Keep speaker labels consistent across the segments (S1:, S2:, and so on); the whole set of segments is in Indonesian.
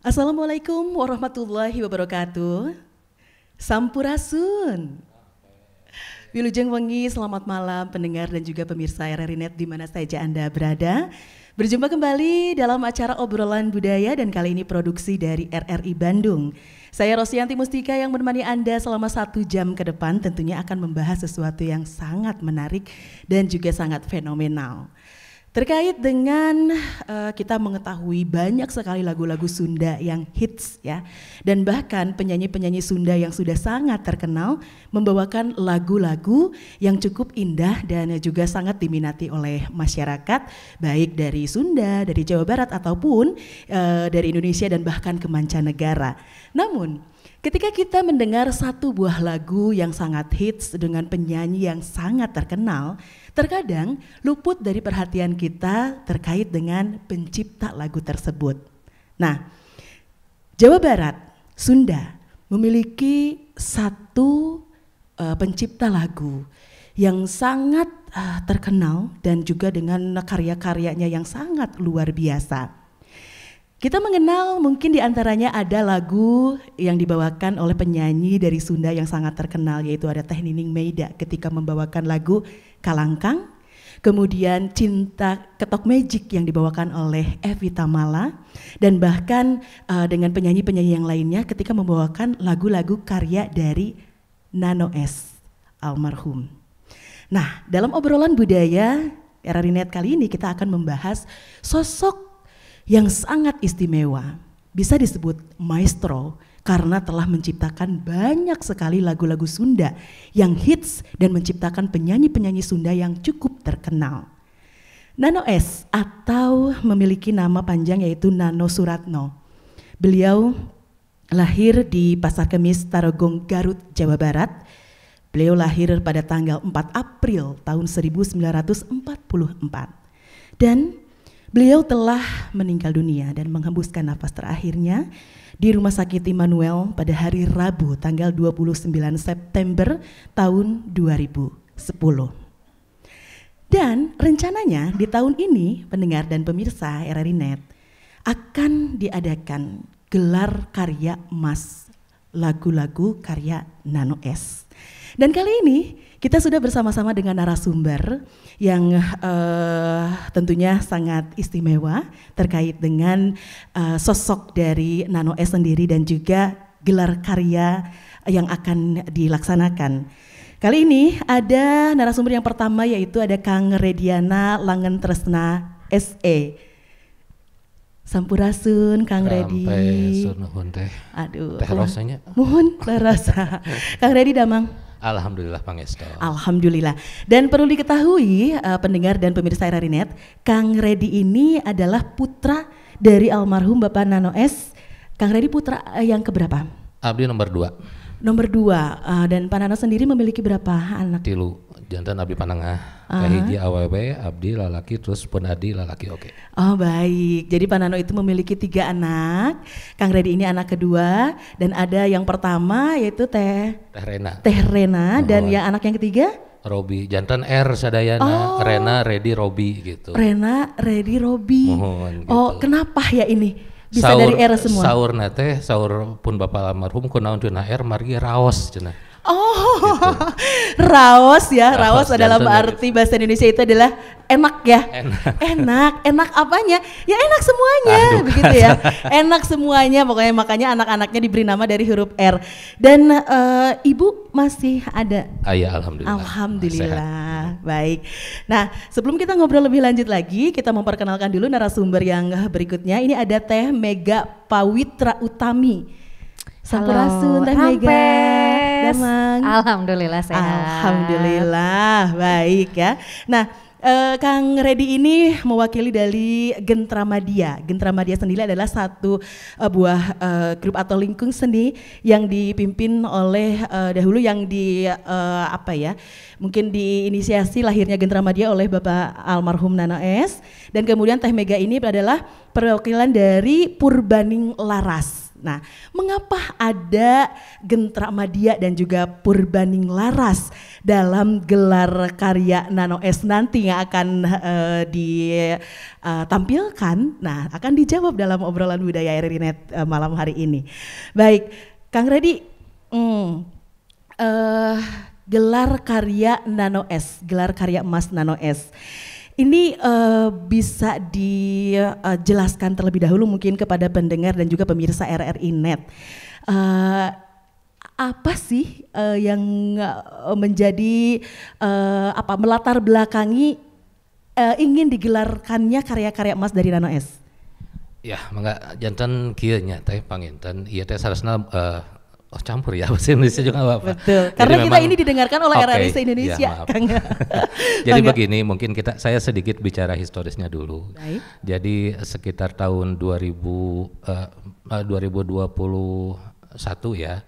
S1: Assalamualaikum warahmatullahi wabarakatuh. Sampurasun. Wilujeng wengi, selamat malam pendengar dan juga pemirsa RRI Net di mana saja Anda berada. Berjumpa kembali dalam acara obrolan budaya dan kali ini produksi dari RRI Bandung. Saya Rosianti Mustika yang menemani Anda selama 1 jam ke depan tentunya akan membahas sesuatu yang sangat menarik dan juga sangat fenomenal. Terkait dengan kita mengetahui banyak sekali lagu-lagu Sunda yang hits ya. Dan bahkan penyanyi-penyanyi Sunda yang sudah sangat terkenal membawakan lagu-lagu yang cukup indah dan juga sangat diminati oleh masyarakat. Baik dari Sunda, dari Jawa Barat ataupun dari Indonesia dan bahkan ke mancanegara. Namun ketika kita mendengar satu buah lagu yang sangat hits dengan penyanyi yang sangat terkenal, terkadang luput dari perhatian kita terkait dengan pencipta lagu tersebut. Nah, Jawa Barat, Sunda memiliki satu pencipta lagu yang sangat terkenal dan juga dengan karya-karyanya yang sangat luar biasa. Kita mengenal mungkin diantaranya ada lagu yang dibawakan oleh penyanyi dari Sunda yang sangat terkenal yaitu ada Teh Nining Meida ketika membawakan lagu Kalangkang. Kemudian Cinta Ketok Magic yang dibawakan oleh Evi Tamala. Dan bahkan dengan penyanyi-penyanyi yang lainnya ketika membawakan lagu-lagu karya dari Nano S almarhum. Nah, dalam obrolan budaya RRI Net kali ini kita akan membahas sosok yang sangat istimewa, bisa disebut maestro karena telah menciptakan banyak sekali lagu-lagu Sunda yang hits dan menciptakan penyanyi-penyanyi Sunda yang cukup terkenal. Nano S atau memiliki nama panjang yaitu Nano Suratno. Beliau lahir di Pasar Kemis, Tarogong, Garut, Jawa Barat. Beliau lahir pada tanggal 4 April tahun 1944. Dan beliau telah meninggal dunia dan menghembuskan nafas terakhirnya di Rumah Sakit Immanuel pada hari Rabu tanggal 29 September tahun 2010. Dan rencananya di tahun ini pendengar dan pemirsa RRI Net akan diadakan gelar karya emas lagu-lagu karya Nano S. Dan kali ini kita sudah bersama-sama dengan narasumber yang tentunya sangat istimewa terkait dengan sosok dari Nano S sendiri dan juga gelar karya yang akan dilaksanakan. Kali ini ada narasumber yang pertama yaitu ada Kang Rediana Langen Tresna SE. Sampurasun Kang Redi.
S2: Teh.
S1: Aduh.
S2: Teh rasanya.
S1: Mohon teh rasa. Kang Redi damang.
S2: Alhamdulillah pangestu.
S1: Alhamdulillah. Dan perlu diketahui pendengar dan pemirsa RRI Net, Kang Redi ini adalah putra dari almarhum Bapak Nano S. Kang Redi putra yang keberapa?
S2: Abdi nomor 2.
S1: Nomor 2. Dan Pak Nano sendiri memiliki berapa anak?
S2: 3. Jantan abdi panengah. Kahiji awewe abdi lalaki terus pun adi lalaki oke.
S1: Oh baik, jadi Pak Nano itu memiliki 3 anak. Kang Redi ini anak kedua dan ada yang pertama yaitu Teh Rena dan yang anak yang ketiga?
S2: Robi, jantan R sadayana, Rena, Redi, Robi gitu.
S1: Rena, Redi, Robi.
S2: Mohon, gitu.
S1: Oh kenapa ya ini? Bisa
S2: saur,
S1: dari R semua?
S2: Saur pun bapak almarhum kunaon cenah R margi raos cenah.
S1: Oh,
S2: gitu.
S1: Raos ya, raos dalam arti
S2: gitu.
S1: bahasa Indonesia itu adalah enak ya. Enak apanya? Ya enak semuanya, begitu ya. Enak semuanya, pokoknya makanya anak-anaknya diberi nama dari huruf R. Dan ibu masih ada?
S2: Ya, alhamdulillah.
S1: Alhamdulillah, baik. Nah, sebelum kita ngobrol lebih lanjut lagi, kita memperkenalkan dulu narasumber yang berikutnya. Ini ada Teh Mega Pawitra Utami. Sampurasun Teh Mega. Damang.
S3: Alhamdulillah sehat.
S1: Alhamdulillah, baik ya. Nah, Kang Redi ini mewakili dari Gentramadia. Gentramadia sendiri adalah satu buah grup atau lingkung seni yang dipimpin oleh dahulu yang mungkin diinisiasi lahirnya Gentramadia oleh Bapak almarhum Nano S. Dan kemudian Teh Mega ini adalah perwakilan dari Purbaning Laras. Nah, mengapa ada Gentra Madia dan juga Purbaning Laras dalam gelar karya Nano S nanti yang akan ditampilkan? Nah, akan dijawab dalam obrolan budaya RRI Net malam hari ini. Baik, Kang Redi, gelar karya Nano S, gelar karya emas Nano S. Ini bisa dijelaskan terlebih dahulu mungkin kepada pendengar dan juga pemirsa RRI Net. Apa sih yang menjadi melatar belakangi ingin digelarkannya karya-karya emas dari Nano S?
S2: Ya, mangga janten kieu nya teh panginten ieu teh sarasna campur ya bahasa Indonesia juga nggak apa-apa.
S1: Betul. Karena kita ini didengarkan oleh RRI se-Indonesia.
S2: Ya, jadi begini, mungkin saya sedikit bicara historisnya dulu.
S1: Baik.
S2: Jadi sekitar tahun 2021 ya,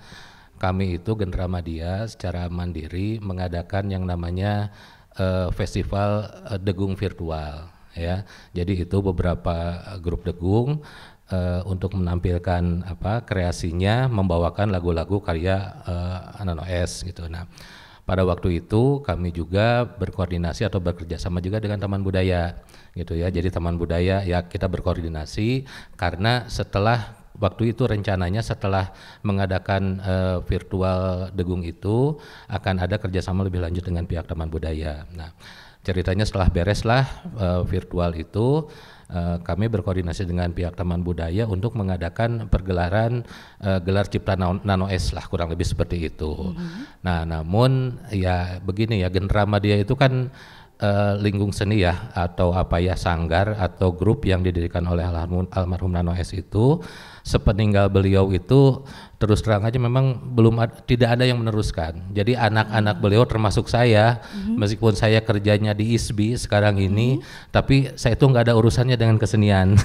S2: kami itu Gentra Madia secara mandiri mengadakan yang namanya festival degung virtual ya. Jadi itu beberapa grup degung untuk menampilkan kreasinya, membawakan lagu-lagu karya Nano S gitu. Nah, pada waktu itu kami juga berkoordinasi atau bekerja sama juga dengan Taman Budaya gitu ya. Jadi Taman Budaya ya kita berkoordinasi karena setelah waktu itu rencananya setelah mengadakan virtual degung itu akan ada kerjasama lebih lanjut dengan pihak Taman Budaya. Nah, ceritanya setelah bereslah virtual itu, kami berkoordinasi dengan pihak Taman Budaya untuk mengadakan pergelaran gelar Cipta Nano S lah, kurang lebih seperti itu. Nah, namun ya begini ya, Gentra Madia itu kan lingkung seni ya, atau sanggar atau grup yang didirikan oleh almarhum Nano S itu. Sepeninggal beliau itu terus terang aja memang tidak ada yang meneruskan. Jadi anak-anak beliau termasuk saya, meskipun saya kerjanya di ISBI sekarang ini, tapi saya itu nggak ada urusannya dengan kesenian.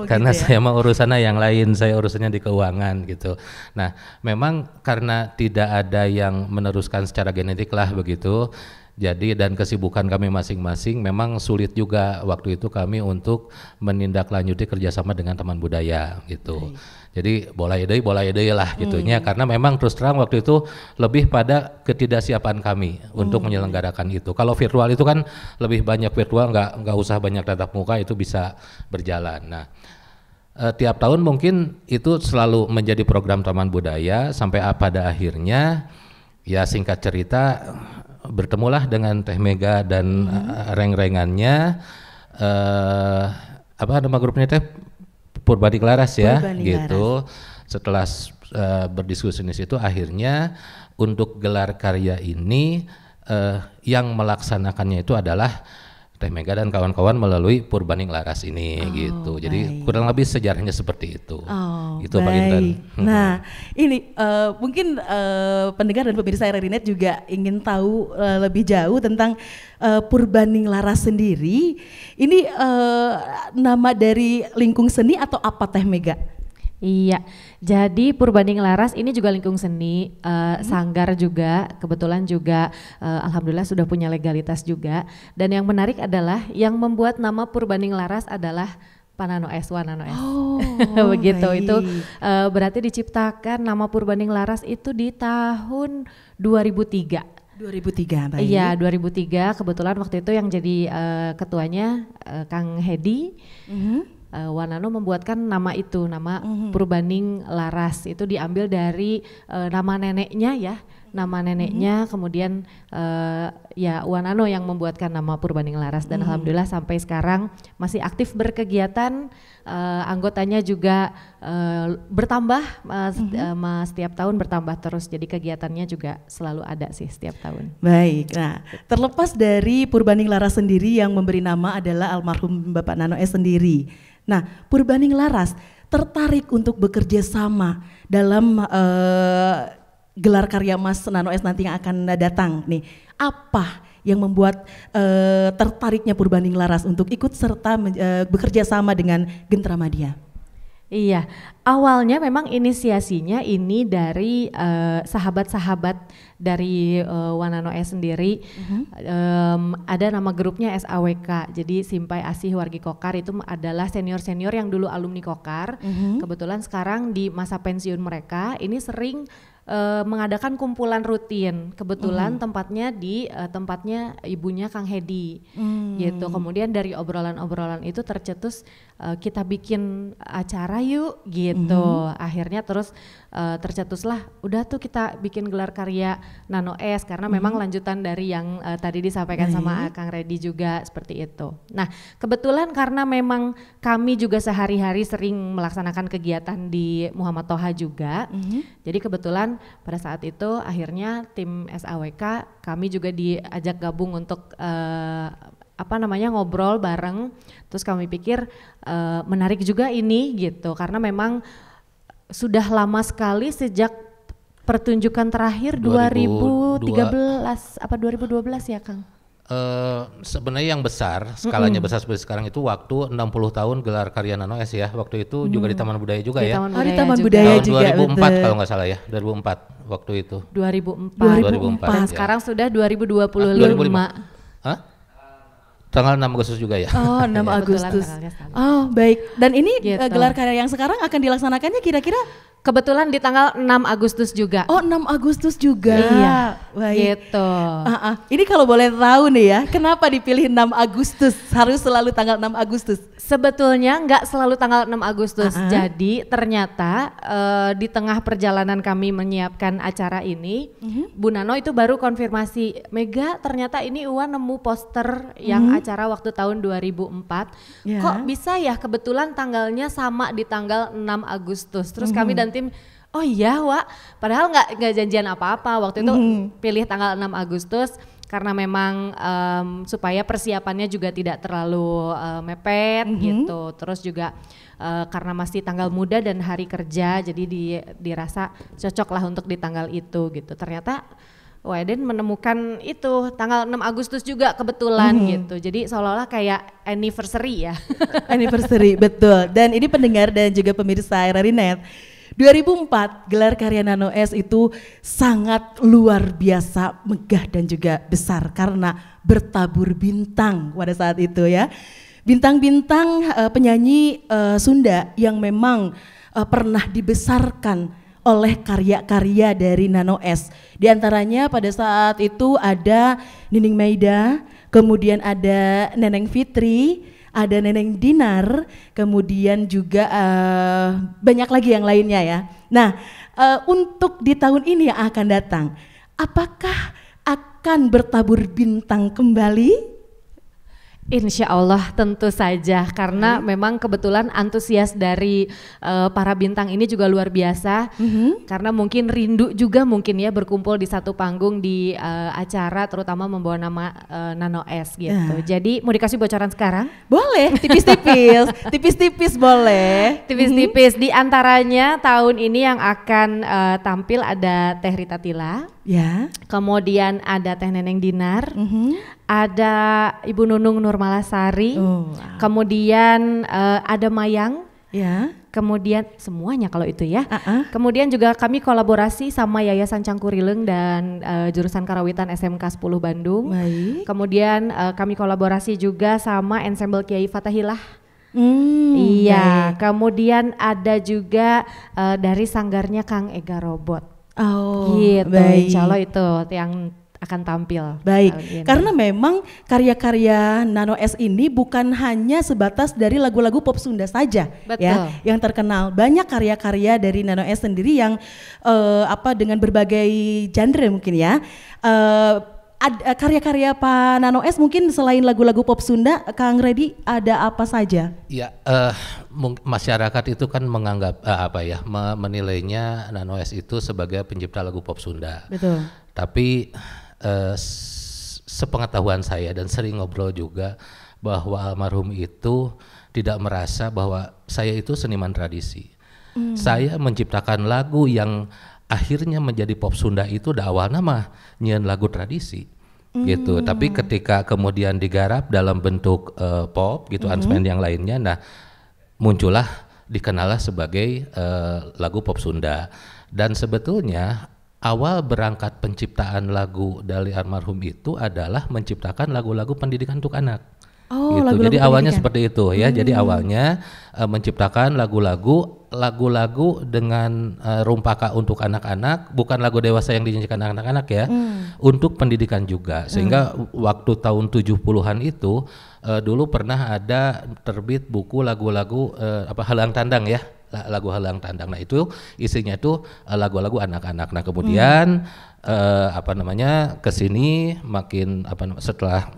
S2: Karena gitu ya? Saya mau urusannya yang lain, saya urusannya di keuangan gitu. Nah, memang karena tidak ada yang meneruskan secara genetik lah begitu. Jadi dan kesibukan kami masing-masing memang sulit juga waktu itu kami untuk menindaklanjuti kerjasama dengan Taman Budaya gitu. Jadi boleh deui lah gitunya, karena memang terus terang waktu itu lebih pada ketidaksiapan kami untuk menyelenggarakan itu. Kalau virtual itu kan lebih banyak virtual, nggak usah banyak tatap muka, itu bisa berjalan. Nah, tiap tahun mungkin itu selalu menjadi program Taman Budaya sampai pada akhirnya ya singkat cerita bertemulah dengan Teh Mega dan reng-rengannya, nama grupnya Teh Purbaning Laras ya, gitu. Setelah berdiskusi di situ, akhirnya untuk gelar karya ini yang melaksanakannya itu adalah Teh Mega dan kawan-kawan melalui Purbaning Laras ini gitu. Jadi kurang lebih sejarahnya seperti itu. Itu Pak Intan.
S1: Nah, ini mungkin pendengar dan pemirsa RRI Net juga ingin tahu lebih jauh tentang Purbaning Laras sendiri. Ini nama dari lingkung seni atau apa Teh Mega?
S3: Iya, jadi Purbaning Laras ini juga lingkung seni, sanggar juga, kebetulan juga alhamdulillah sudah punya legalitas juga. Dan yang menarik adalah yang membuat nama Purbaning Laras adalah Pak Nano S, Wanano S. Begitu, itu berarti diciptakan nama Purbaning Laras itu di tahun 2003.
S1: 2003, baik.
S3: Iya, 2003, kebetulan waktu itu yang jadi ketuanya Kang Hedi. Wanano membuatkan nama itu, nama Purbaning Laras, itu diambil dari nama neneknya ya, nama neneknya, kemudian ya Wanano yang membuatkan nama Purbaning Laras, dan alhamdulillah sampai sekarang masih aktif berkegiatan, anggotanya juga bertambah, setiap tahun bertambah terus, jadi kegiatannya juga selalu ada sih setiap tahun.
S1: Baik, nah terlepas dari Purbaning Laras sendiri yang memberi nama adalah almarhum Bapak Nano S sendiri. Nah, Purbaning Laras tertarik untuk bekerja sama dalam gelar karya emas Nano S nanti yang akan datang nih. Apa yang membuat tertariknya Purbaning Laras untuk ikut serta bekerja sama dengan Gentra Madia?
S3: Iya, awalnya memang inisiasinya ini dari sahabat-sahabat dari Wanano S sendiri. Ada nama grupnya SAWK, jadi Simpai Asih Wargi Kokar, itu adalah senior-senior yang dulu alumni Kokar. Kebetulan sekarang di masa pensiun mereka, ini sering mengadakan kumpulan rutin. Kebetulan tempatnya di tempatnya ibunya Kang Hedi, gitu. Kemudian dari obrolan-obrolan itu tercetus kita bikin acara yuk, gitu. Akhirnya terus tercetuslah, udah tuh kita bikin gelar karya Nano S, karena memang lanjutan dari yang tadi disampaikan sama Kang Redi juga seperti itu. Nah, kebetulan karena memang kami juga sehari-hari sering melaksanakan kegiatan di Muhammad Toha juga, jadi kebetulan pada saat itu akhirnya tim SAWK kami juga diajak gabung untuk ngobrol bareng. Terus kami pikir menarik juga ini, gitu, karena memang sudah lama sekali sejak pertunjukan terakhir 2013 apa 2012 ya Kang?
S2: Sebenarnya yang besar, skalanya besar seperti sekarang itu waktu 60 tahun gelar karya Nano S ya. Waktu itu juga di Taman Budaya juga ya.
S1: Di Taman Budaya juga.
S2: Tahun 2004
S1: betul.
S2: kalau nggak salah ya, 2004 waktu itu.
S3: 2004. Dan
S2: ya.
S3: sekarang sudah 2025.
S2: 2005. Hah? Tanggal 6 Agustus juga ya.
S1: Oh, 6 Agustus. Oh, baik. Dan ini
S3: Gitu.
S1: gelar karya yang sekarang akan dilaksanakannya kira-kira
S3: Kebetulan di tanggal 6 Agustus juga.
S1: Oh, 6 Agustus juga.
S3: Iya.
S1: Baik.
S3: Gitu.
S1: Ini kalau boleh tahu nih ya, kenapa dipilih 6 Agustus? Harus selalu tanggal 6 Agustus.
S3: Sebetulnya nggak selalu tanggal 6 Agustus. Jadi ternyata di tengah perjalanan kami menyiapkan acara ini, Bu Nano itu baru konfirmasi, Mega ternyata ini Uwa nemu poster yang acara waktu tahun 2004.
S1: Ya.
S3: Kok bisa ya kebetulan tanggalnya sama di tanggal 6 Agustus. Terus kami dan tim, oh iya Wak, padahal nggak janjian apa-apa. Waktu itu pilih tanggal 6 Agustus karena memang supaya persiapannya juga tidak terlalu mepet gitu. Terus juga karena masih tanggal muda dan hari kerja, jadi dirasa cocok lah untuk di tanggal itu gitu. Ternyata Waiden menemukan itu tanggal 6 Agustus juga kebetulan gitu. Jadi seolah-olah kayak anniversary ya.
S1: Anniversary, betul. Dan ini pendengar dan juga pemirsa RRI.net, 2004 gelar karya Nano S itu sangat luar biasa, megah dan juga besar karena bertabur bintang pada saat itu ya. Bintang-bintang penyanyi Sunda yang memang pernah dibesarkan oleh karya-karya dari Nano S. Di antaranya pada saat itu ada Nining Maida, kemudian ada Neneng Fitri, ada Neneng Dinar, kemudian juga banyak lagi yang lainnya ya. Nah, untuk di tahun ini yang akan datang, apakah akan bertabur bintang kembali?
S3: Insya Allah tentu saja, karena memang kebetulan antusias dari para bintang ini juga luar biasa, karena mungkin rindu juga mungkin ya berkumpul di satu panggung di acara terutama membawa nama Nano S gitu. Jadi mau dikasih bocoran sekarang?
S1: Boleh, tipis-tipis, tipis-tipis boleh.
S3: Tipis-tipis, di antaranya tahun ini yang akan tampil ada Teh Rita Tila,
S1: Ya.
S3: kemudian ada Teh Neneng Dinar, ada Ibu Nunung Nurmalasari, kemudian ada Mayang,
S1: Ya.
S3: kemudian semuanya kalau itu ya. Kemudian juga kami kolaborasi sama Yayasan Cangkurileng dan jurusan Karawitan SMK 10 Bandung.
S1: Baik.
S3: Kemudian kami kolaborasi juga sama Ensemble Kiai Fatahillah.
S1: Baik.
S3: Iya, kemudian ada juga dari sanggarnya Kang Ega Robot.
S1: Oh,
S3: Gitu,
S1: baik.
S3: insya Allah itu yang akan tampil.
S1: Baik,
S3: tahun ini.
S1: karena memang karya-karya Nano S ini bukan hanya sebatas dari lagu-lagu pop Sunda saja,
S3: Betul.
S1: ya, yang terkenal. Banyak karya-karya dari Nano S sendiri yang dengan berbagai genre mungkin ya. Ada karya-karya Pak Nano S mungkin selain lagu-lagu pop Sunda, Kang Redi ada apa saja?
S2: Ya, masyarakat itu kan menganggap menilainya Nano S itu sebagai pencipta lagu pop Sunda.
S1: Betul.
S2: Tapi sepengetahuan saya dan sering ngobrol juga bahwa almarhum itu tidak merasa bahwa saya itu seniman tradisi. Saya menciptakan lagu yang akhirnya menjadi pop Sunda itu dah awal nama nyian lagu tradisi gitu. Tapi ketika kemudian digarap dalam bentuk pop gitu, aransemen yang lainnya, nah muncullah dikenallah sebagai lagu pop Sunda. Dan sebetulnya awal berangkat penciptaan lagu dari almarhum itu adalah menciptakan lagu-lagu pendidikan untuk anak.
S1: Oh,
S2: gitu.
S1: lagu-lagu
S2: Jadi awalnya
S1: pendidikan.
S2: seperti itu ya. Jadi awalnya menciptakan lagu-lagu dengan rumpaka untuk anak-anak, bukan lagu dewasa yang dinyanyikan anak-anak ya, untuk pendidikan juga. Sehingga waktu tahun 70-an itu dulu pernah ada terbit buku lagu-lagu Halang Tandang ya. Lagu Halang Tandang. Nah itu isinya itu lagu-lagu anak-anak. Nah kemudian kesini makin setelah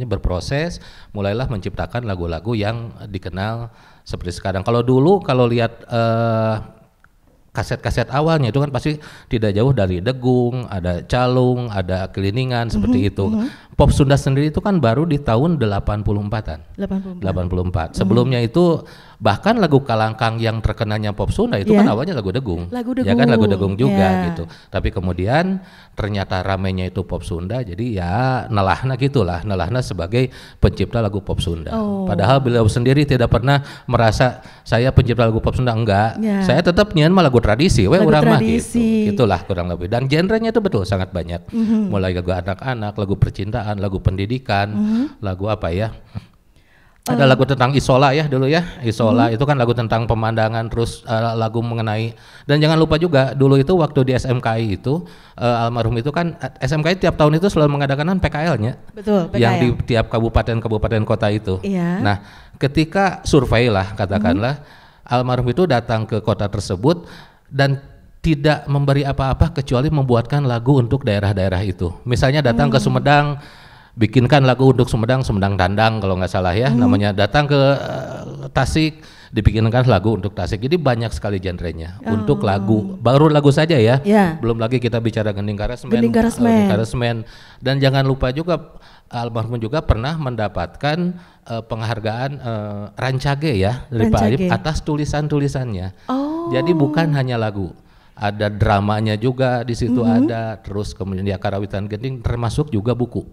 S2: berproses, mulailah menciptakan lagu-lagu yang dikenal seperti sekarang. Kalau dulu kalau lihat kaset-kaset awalnya itu kan pasti tidak jauh dari Degung, ada Calung, ada Keliningan seperti itu. Pop Sunda sendiri itu kan baru di tahun 84-an. 84. Sebelumnya itu bahkan lagu Kalangkang yang terkenalnya Pop Sunda itu kan awalnya lagu Degung. Ya kan lagu Degung juga gitu. Tapi kemudian ternyata ramenya itu Pop Sunda, jadi ya Nelahna sebagai pencipta lagu Pop Sunda. Padahal beliau sendiri tidak pernah merasa saya pencipta lagu Pop Sunda, enggak. Saya tetap nyanyi lagu tradisi, urang mah gitu. Itulah kurang lebih. Dan genrenya itu betul sangat banyak. Mulai lagu anak-anak, lagu percintaan, lagu pendidikan, lagu apa ya? Ada lagu tentang Isola ya dulu ya. Isola itu kan lagu tentang pemandangan, terus lagu mengenai, dan jangan lupa juga dulu itu waktu di SMKI itu almarhum itu kan SMKI tiap tahun itu selalu mengadakan PKL-nya.
S1: Betul, PKL.
S2: Yang di tiap kabupaten kota itu. Nah, ketika survei lah katakanlah almarhum itu datang ke kota tersebut dan tidak memberi apa-apa kecuali membuatkan lagu untuk daerah-daerah itu. Misalnya datang ke Sumedang, bikinkan lagu untuk Sumedang Tandang kalau nggak salah ya, namanya. Datang ke Tasik, dibikinkan lagu untuk Tasik. Jadi banyak sekali genrenya untuk lagu, baru lagu saja ya. Belum lagi kita bicara Gending Karasmen. Dan jangan lupa juga almarhum juga pernah mendapatkan penghargaan Rancage ya dari Pak Arif atas tulisan-tulisannya. Jadi bukan hanya lagu, ada dramanya juga di situ ada, terus kemudian ya Karawitan Gending termasuk juga buku.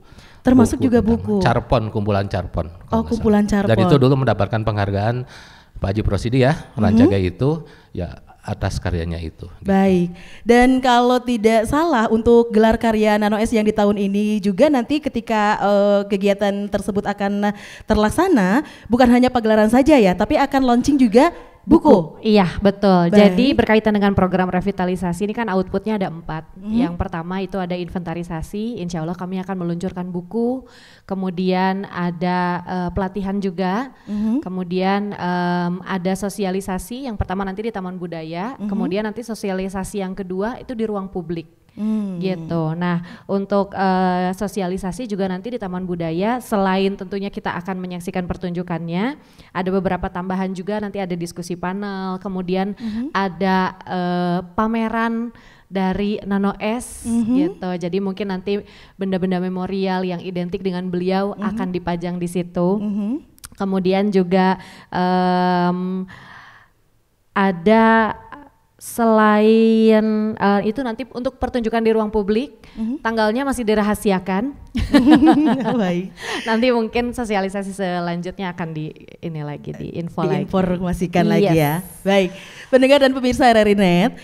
S1: Buku.
S2: Carpon, kumpulan Carpon.
S1: Kumpulan Carpon.
S2: Dan itu dulu mendapatkan penghargaan Pak Haji Prosidi ya, Rancage itu ya atas karyanya itu.
S1: Baik. Dan kalau tidak salah untuk gelar karya Nano S yang di tahun ini juga nanti ketika kegiatan tersebut akan terlaksana, bukan hanya pagelaran saja ya, tapi akan launching juga buku.
S3: Iya betul.
S1: Baik.
S3: Jadi berkaitan dengan program revitalisasi ini kan outputnya ada 4. Yang pertama itu ada inventarisasi, insya Allah kami akan meluncurkan buku. Kemudian ada pelatihan juga. Kemudian ada sosialisasi. Yang pertama nanti di Taman Budaya. Kemudian nanti sosialisasi yang kedua itu di ruang publik. Gitu. Nah, untuk sosialisasi juga nanti di Taman Budaya, selain tentunya kita akan menyaksikan pertunjukannya, ada beberapa tambahan juga, nanti ada diskusi panel, kemudian ada pameran dari Nano S gitu. Jadi mungkin nanti benda-benda memorial yang identik dengan beliau akan dipajang di situ. Kemudian juga ada selain itu nanti untuk pertunjukan di ruang publik, tanggalnya masih dirahasiakan.
S1: Baik.
S3: Nanti mungkin sosialisasi selanjutnya akan
S1: diinformasikan lagi ya. Baik, pendengar dan pemirsa RRI.net,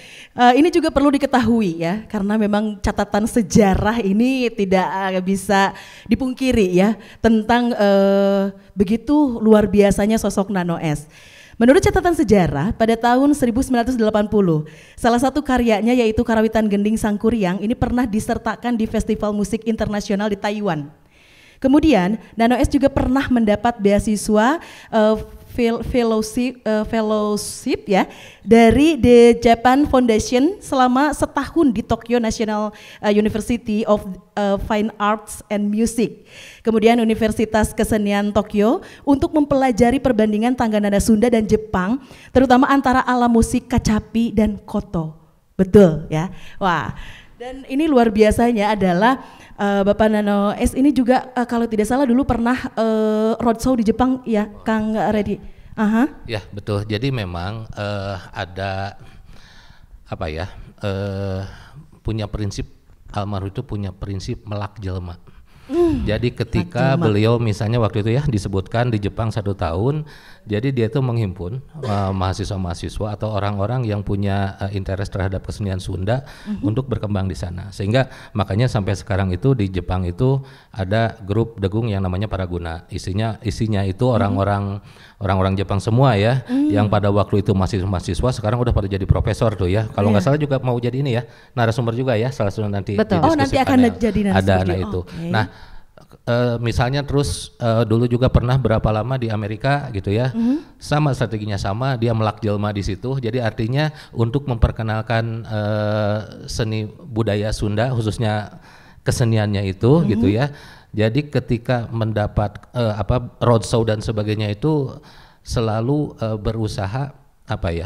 S1: ini juga perlu diketahui ya, karena memang catatan sejarah ini tidak bisa dipungkiri ya, tentang begitu luar biasanya sosok Nano S. Menurut catatan sejarah, pada tahun 1980, salah satu karyanya yaitu Karawitan Gending Sangkuriang ini pernah disertakan di Festival Musik Internasional di Taiwan. Kemudian, Nano S juga pernah mendapat beasiswa fellowship ya dari The Japan Foundation selama setahun di Tokyo National University of Fine Arts and Music. Kemudian Universitas Kesenian Tokyo untuk mempelajari perbandingan tangga nada Sunda dan Jepang, terutama antara ala musik kacapi dan koto. Betul ya. Wah. Dan ini luar biasanya adalah Bapak Nano S ini juga kalau tidak salah dulu pernah roadshow di Jepang ya, Kang Reddy.
S2: Ya betul. Jadi memang ada apa ya, punya prinsip, almarhum itu punya prinsip melak jelema. Jadi ketika beliau misalnya waktu itu ya disebutkan di Jepang 1 tahun, jadi dia itu menghimpun mahasiswa-mahasiswa atau orang-orang yang punya interest terhadap kesenian Sunda untuk berkembang di sana. Sehingga makanya sampai sekarang itu di Jepang itu ada grup degung yang namanya Paraguna. Isinya itu orang-orang Jepang semua ya, yang pada waktu itu masih mahasiswa, sekarang udah pada jadi profesor tuh ya. Kalau nggak salah juga mau jadi ini ya, narasumber juga ya, salah satu nanti.
S3: Betul.
S1: Oh, nanti akan jadi narasumber.
S2: Ada anak itu. Nah, misalnya terus dulu juga pernah berapa lama di Amerika gitu ya, sama strateginya sama, dia melak jelma di situ. Jadi artinya untuk memperkenalkan seni budaya Sunda khususnya keseniannya itu gitu ya. Jadi ketika mendapat roadshow dan sebagainya itu selalu berusaha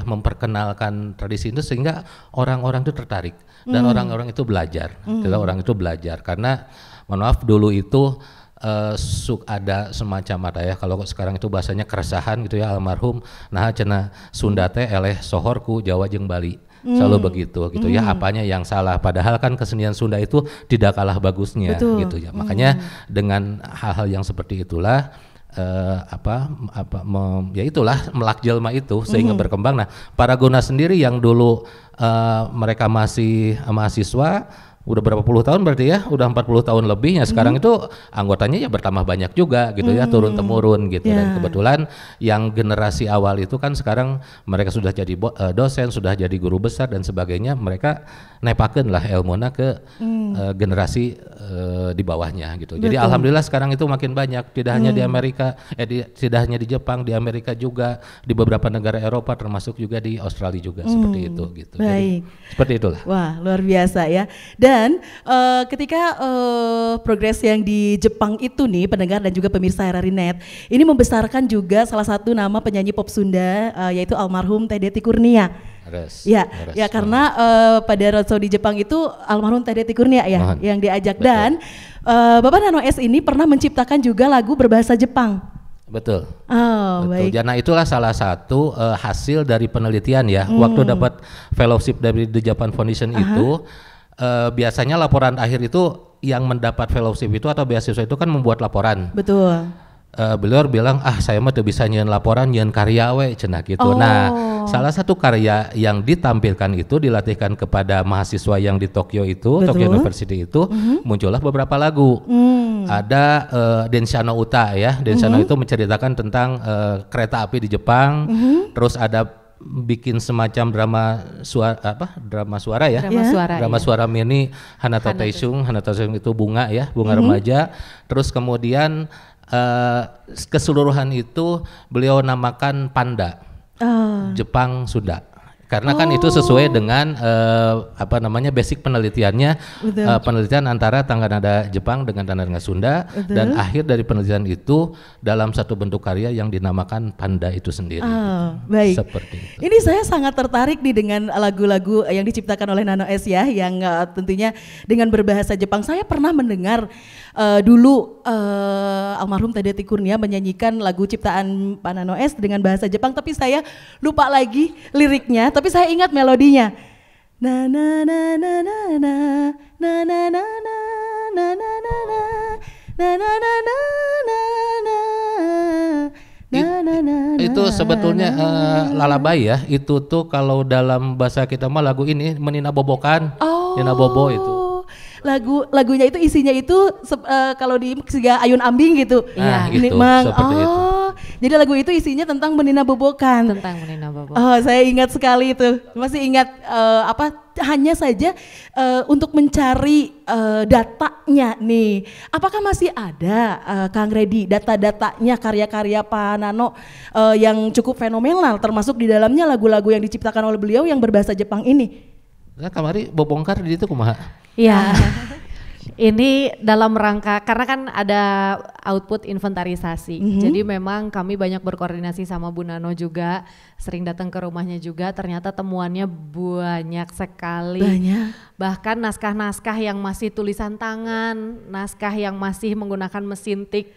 S2: memperkenalkan tradisi itu sehingga orang-orang itu tertarik dan orang-orang itu belajar. Orang itu belajar karena mohon maaf dulu itu ada semacam kalau sekarang itu bahasanya keresahan gitu ya, almarhum nah cenah Sunda teh eleh sohorku Jawa jeung Bali. Selalu begitu gitu ya, apanya yang salah, padahal kan kesenian Sunda itu tidak kalah bagusnya. Betul. Gitu ya. Makanya dengan hal-hal yang seperti itulah itulah melak jelma itu sehingga berkembang. Nah, Paraguna sendiri yang dulu mereka masih mahasiswa udah berapa puluh tahun berarti ya, udah 40 tahun lebihnya sekarang itu anggotanya ya bertambah banyak juga gitu ya, turun temurun gitu. Dan kebetulan yang generasi awal itu kan sekarang mereka sudah jadi dosen, sudah jadi guru besar dan sebagainya, mereka nepakeun lah ilmuna ke generasi di bawahnya gitu. Jadi alhamdulillah sekarang itu makin banyak, tidak hanya di Amerika, tidak hanya di Jepang, di Amerika juga, di beberapa negara Eropa termasuk juga di Australia juga seperti itu gitu.
S1: Baik.
S2: Jadi, seperti itulah.
S1: Wah, luar biasa ya. Dan ketika progres yang di Jepang itu nih, pendengar dan juga pemirsa RRI.net, ini membesarkan juga salah satu nama penyanyi pop Sunda, yaitu almarhum Teh Deti Kurnia. Ya karena pada roadshow di Jepang itu almarhum Teh Deti Kurnia ya yang diajak. Betul. Dan Bapak Nano S ini pernah menciptakan juga lagu berbahasa Jepang.
S2: Betul.
S1: Oh,
S2: betul.
S1: Baik.
S2: Nah itulah salah satu hasil dari penelitian ya. Waktu dapat fellowship dari The Japan Foundation itu, biasanya laporan akhir itu yang mendapat fellowship itu atau beasiswa itu kan membuat laporan.
S1: Betul.
S2: Beliau bilang saya mah tuh bisa nyeun laporan, nyeun karya we cenah gitu. Nah, salah satu karya yang ditampilkan itu dilatihkan kepada mahasiswa yang di Tokyo itu, Tokyo University itu, muncullah beberapa lagu. Ada Denshano Uta ya. Denshano itu menceritakan tentang kereta api di Jepang. Terus ada bikin semacam drama suara ya. Drama suara mini Hanata Taishung itu bunga ya, bunga remaja. Terus kemudian keseluruhan itu beliau namakan Panda, Jepang Sunda, karena kan itu sesuai dengan basic penelitiannya, penelitian antara tangga nada Jepang dengan tangga nada Sunda. Dan akhir dari penelitian itu dalam satu bentuk karya yang dinamakan Panda itu sendiri.
S1: Baik.
S2: Seperti itu.
S1: Ini saya sangat tertarik nih dengan lagu-lagu yang diciptakan oleh Nano S ya, yang tentunya dengan berbahasa Jepang. Saya pernah mendengar dulu almarhum Teh Deti Kurnia menyanyikan lagu ciptaan Pak Nano S dengan bahasa Jepang, tapi saya lupa lagi liriknya, tapi saya ingat melodinya. Na na na na na na na na na na na na na na na na na.
S2: Itu sebetulnya lalabai ya. Itu tuh kalau dalam bahasa kita mah lagu ini menina bobokan, nina bobo itu.
S1: Lagunya itu isinya itu kalau di Siga Ayun Ambing gitu.
S2: Nah, gitu, seperti itu.
S1: Jadi lagu itu isinya tentang menina bobokan.
S3: Tentang menina bobokan.
S1: Saya ingat sekali itu. Masih ingat hanya saja untuk mencari datanya nih. Apakah masih ada Kang Redi data-datanya karya-karya Pak Nano yang cukup fenomenal, termasuk di dalamnya lagu-lagu yang diciptakan oleh beliau yang berbahasa Jepang ini?
S2: Nah, kamari bobongkar di itu kumaha?
S3: Iya. Ini dalam rangka karena kan ada output inventarisasi. Jadi memang kami banyak berkoordinasi sama Bu Nano juga, sering datang ke rumahnya juga. Ternyata temuannya banyak sekali. Bahkan naskah-naskah yang masih tulisan tangan, naskah yang masih menggunakan mesin tik.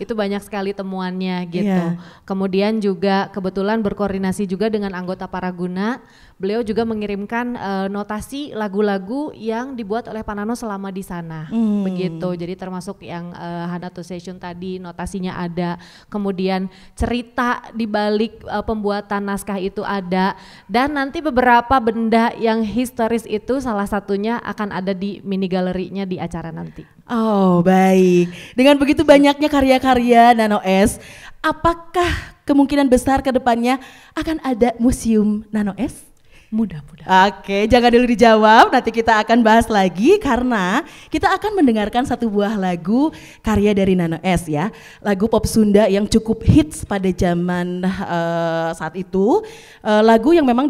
S3: Itu banyak sekali temuannya gitu.
S1: Iya.
S3: Kemudian juga kebetulan berkoordinasi juga dengan anggota Paraguna. Beliau juga mengirimkan notasi lagu-lagu yang dibuat oleh Pak Nano selama di sana. Begitu. Jadi termasuk yang Hanato Session tadi notasinya ada. Kemudian cerita di balik pembuatan naskah itu ada. Dan nanti beberapa benda yang historis itu salah satunya akan ada di mini galerinya di acara nanti.
S1: Oh baik, dengan begitu banyaknya karya-karya Nano S, apakah kemungkinan besar ke depannya akan ada museum Nano S?
S3: Mudah-mudahan.
S1: Oke, jangan dulu dijawab, nanti kita akan bahas lagi karena kita akan mendengarkan satu buah lagu karya dari Nano S ya. Lagu pop Sunda yang cukup hits pada zaman saat itu. Lagu yang memang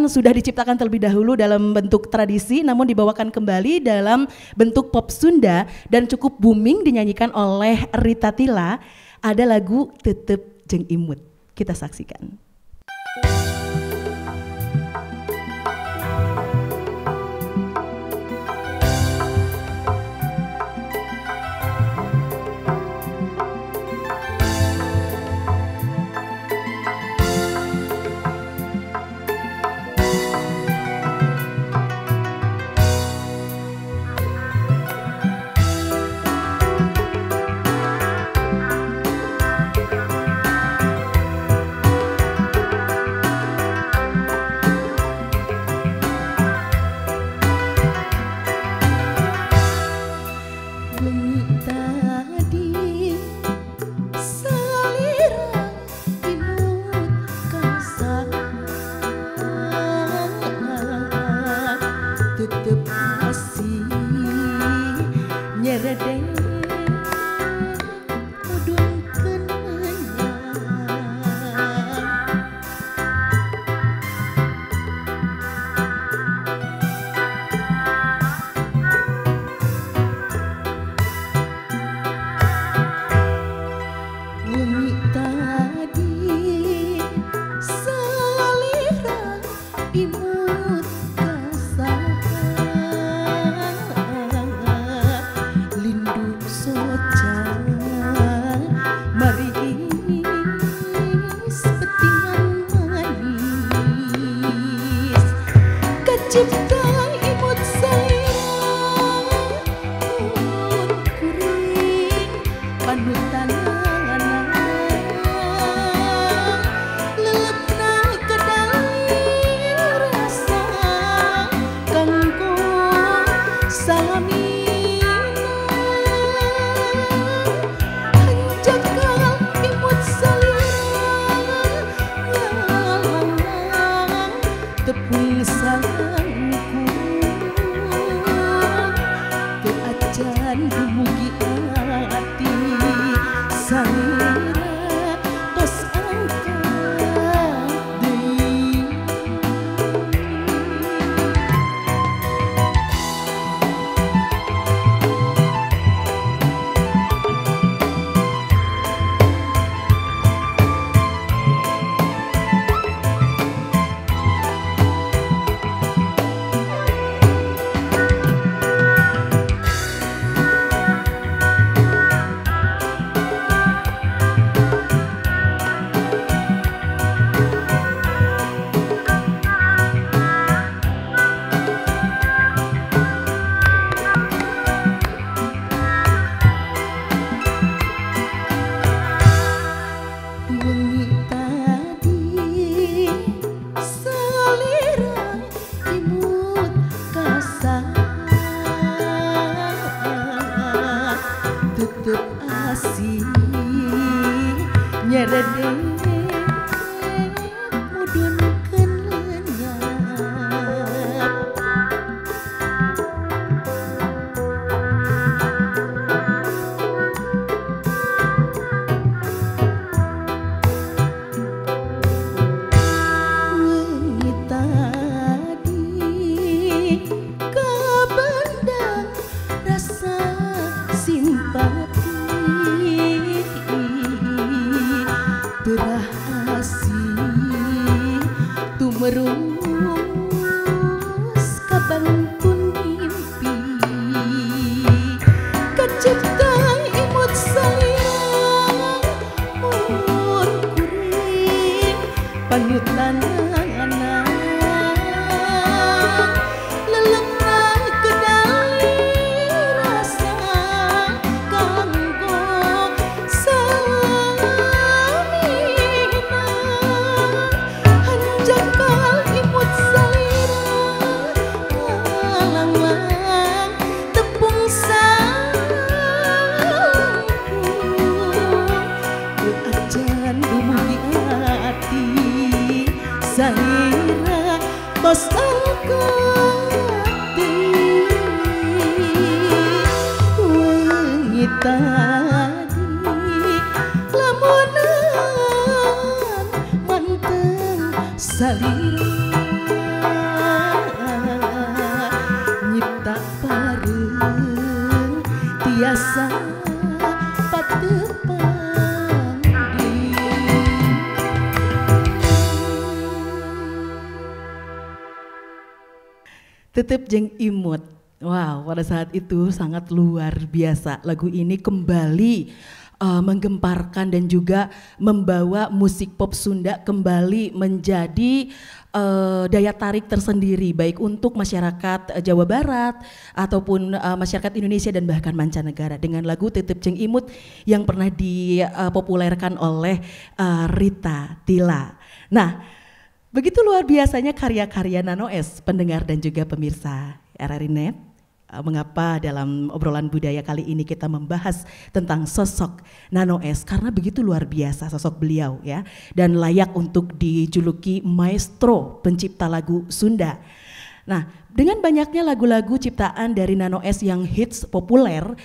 S1: sudah diciptakan terlebih dahulu dalam bentuk tradisi namun dibawakan kembali dalam bentuk pop Sunda dan cukup booming dinyanyikan oleh Rita Tila. Ada lagu Tetep Jeung Imut. Kita saksikan. tadi lamunan manteng salira nyipta bareng tiasa patepandi. Tetep Jeung Imut. Wow, pada saat itu sangat luar biasa. Lagu ini kembali menggemparkan dan juga membawa musik pop Sunda kembali menjadi daya tarik tersendiri baik untuk masyarakat Jawa Barat ataupun masyarakat Indonesia dan bahkan mancanegara dengan lagu Tetep Jeung Imut yang pernah dipopulerkan oleh Rita Tila. Nah, begitu luar biasanya karya-karya Nano S, pendengar dan juga pemirsa RRI Net. Mengapa dalam obrolan budaya kali ini kita membahas tentang sosok Nano S, karena begitu luar biasa sosok beliau ya, dan layak untuk dijuluki maestro pencipta lagu Sunda. Nah, dengan banyaknya lagu-lagu ciptaan dari Nano S yang hits populer,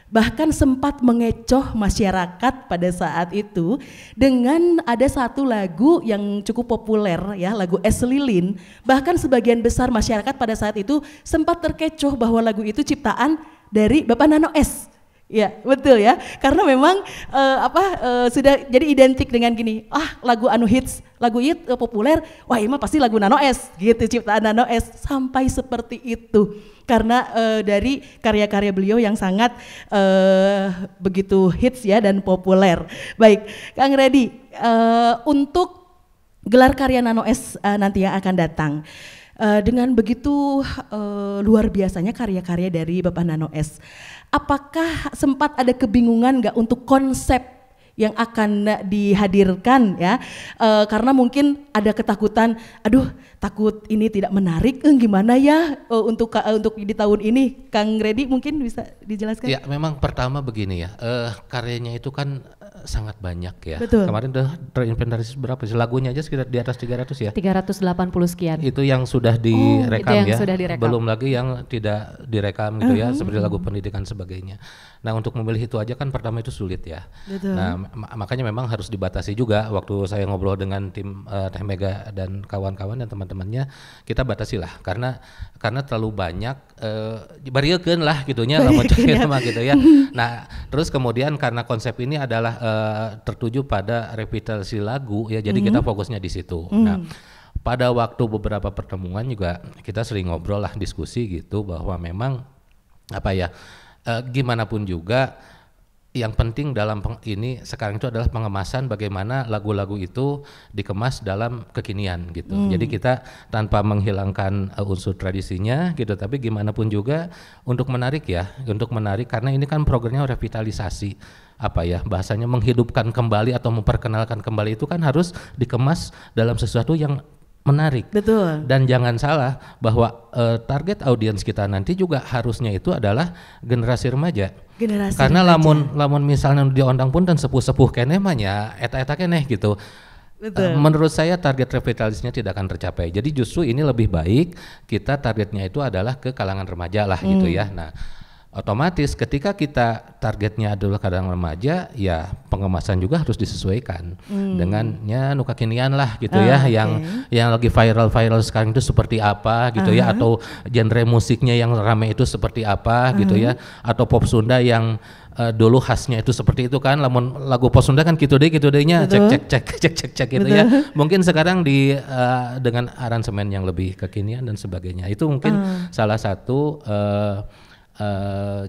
S1: bahkan sempat mengecoh masyarakat pada saat itu dengan ada satu lagu yang cukup populer ya, lagu Es Lilin. Bahkan sebagian besar masyarakat pada saat itu sempat terkecoh bahwa lagu itu ciptaan dari Bapak Nano S. Ya betul ya, karena memang sudah jadi identik dengan gini, lagu anu hits, lagu hit populer, wah ini mah pasti lagu Nano S gitu, ciptaan Nano S, sampai seperti itu. Karena dari karya-karya beliau yang sangat begitu hits ya dan populer. Baik, Kang Reddy, untuk gelar karya Nano S nanti yang akan datang, dengan begitu luar biasanya karya-karya dari Bapak Nano S, apakah sempat ada kebingungan nggak untuk konsep yang akan dihadirkan ya, karena mungkin ada ketakutan, aduh takut ini tidak menarik, gimana ya untuk di tahun ini, Kang Reddy mungkin bisa dijelaskan?
S2: Ya memang pertama begini ya, karyanya itu kan sangat banyak ya.
S1: Betul.
S2: Kemarin udah terinventarisasi berapa sih, lagunya aja sekitar di atas 300 ya.
S3: 380 sekian.
S2: Itu yang sudah direkam
S3: itu yang
S2: ya,
S3: sudah direkam.
S2: Belum lagi yang tidak direkam gitu ya, seperti lagu pendidikan sebagainya. Nah untuk memilih itu aja kan pertama itu sulit ya.
S1: Betul.
S2: Nah makanya memang harus dibatasi juga. Waktu saya ngobrol dengan tim Teh Mega dan kawan-kawan dan teman-temannya, kita batasi lah karena terlalu banyak bariekeun lah gitunya lamun mah gitu ya. Nah terus kemudian karena konsep ini adalah tertuju pada revitalisasi lagu ya, jadi kita fokusnya di situ. Nah pada waktu beberapa pertemuan juga kita sering ngobrol lah, diskusi gitu, bahwa memang gimana pun juga yang penting dalam ini sekarang itu adalah pengemasan, bagaimana lagu-lagu itu dikemas dalam kekinian gitu. Jadi kita tanpa menghilangkan unsur tradisinya gitu, tapi gimana pun juga untuk menarik karena ini kan programnya revitalisasi, bahasanya menghidupkan kembali atau memperkenalkan kembali, itu kan harus dikemas dalam sesuatu yang menarik.
S1: Betul.
S2: Dan jangan salah bahwa target audiens kita nanti juga harusnya itu adalah generasi remaja. Karena lamun misalnya diondang pun dan sepuh-sepuh keneh mah nya eta-eta keneh gitu. Betul. Menurut saya target revitalisasinya tidak akan tercapai. Jadi justru ini lebih baik kita targetnya itu adalah ke kalangan remaja lah gitu ya. Nah, otomatis ketika kita targetnya adalah kalangan remaja, ya pengemasan juga harus disesuaikan dengannya nuka kinian lah gitu ya, yang lagi viral sekarang itu seperti apa gitu ya, atau genre musiknya yang rame itu seperti apa gitu ya, atau pop Sunda yang dulu khasnya itu seperti itu kan, lagu pop Sunda kan gitu dehnya cek gitu ya. Mungkin sekarang dengan aransemen yang lebih kekinian dan sebagainya. Itu mungkin salah satu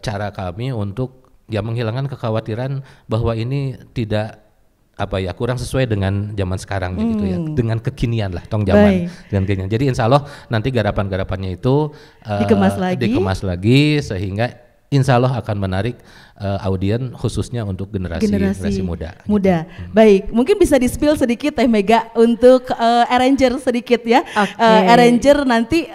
S2: cara kami untuk menghilangkan kekhawatiran bahwa ini tidak kurang sesuai dengan zaman sekarang gitu ya, dengan kekinian lah zaman dengan kekinian. Jadi insya Allah nanti garapan-garapannya itu dikemas lagi sehingga insya Allah akan menarik audien khususnya untuk generasi muda. Gitu.
S1: Baik, mungkin bisa di-spill sedikit Teh Mega untuk arranger sedikit ya. Arranger nanti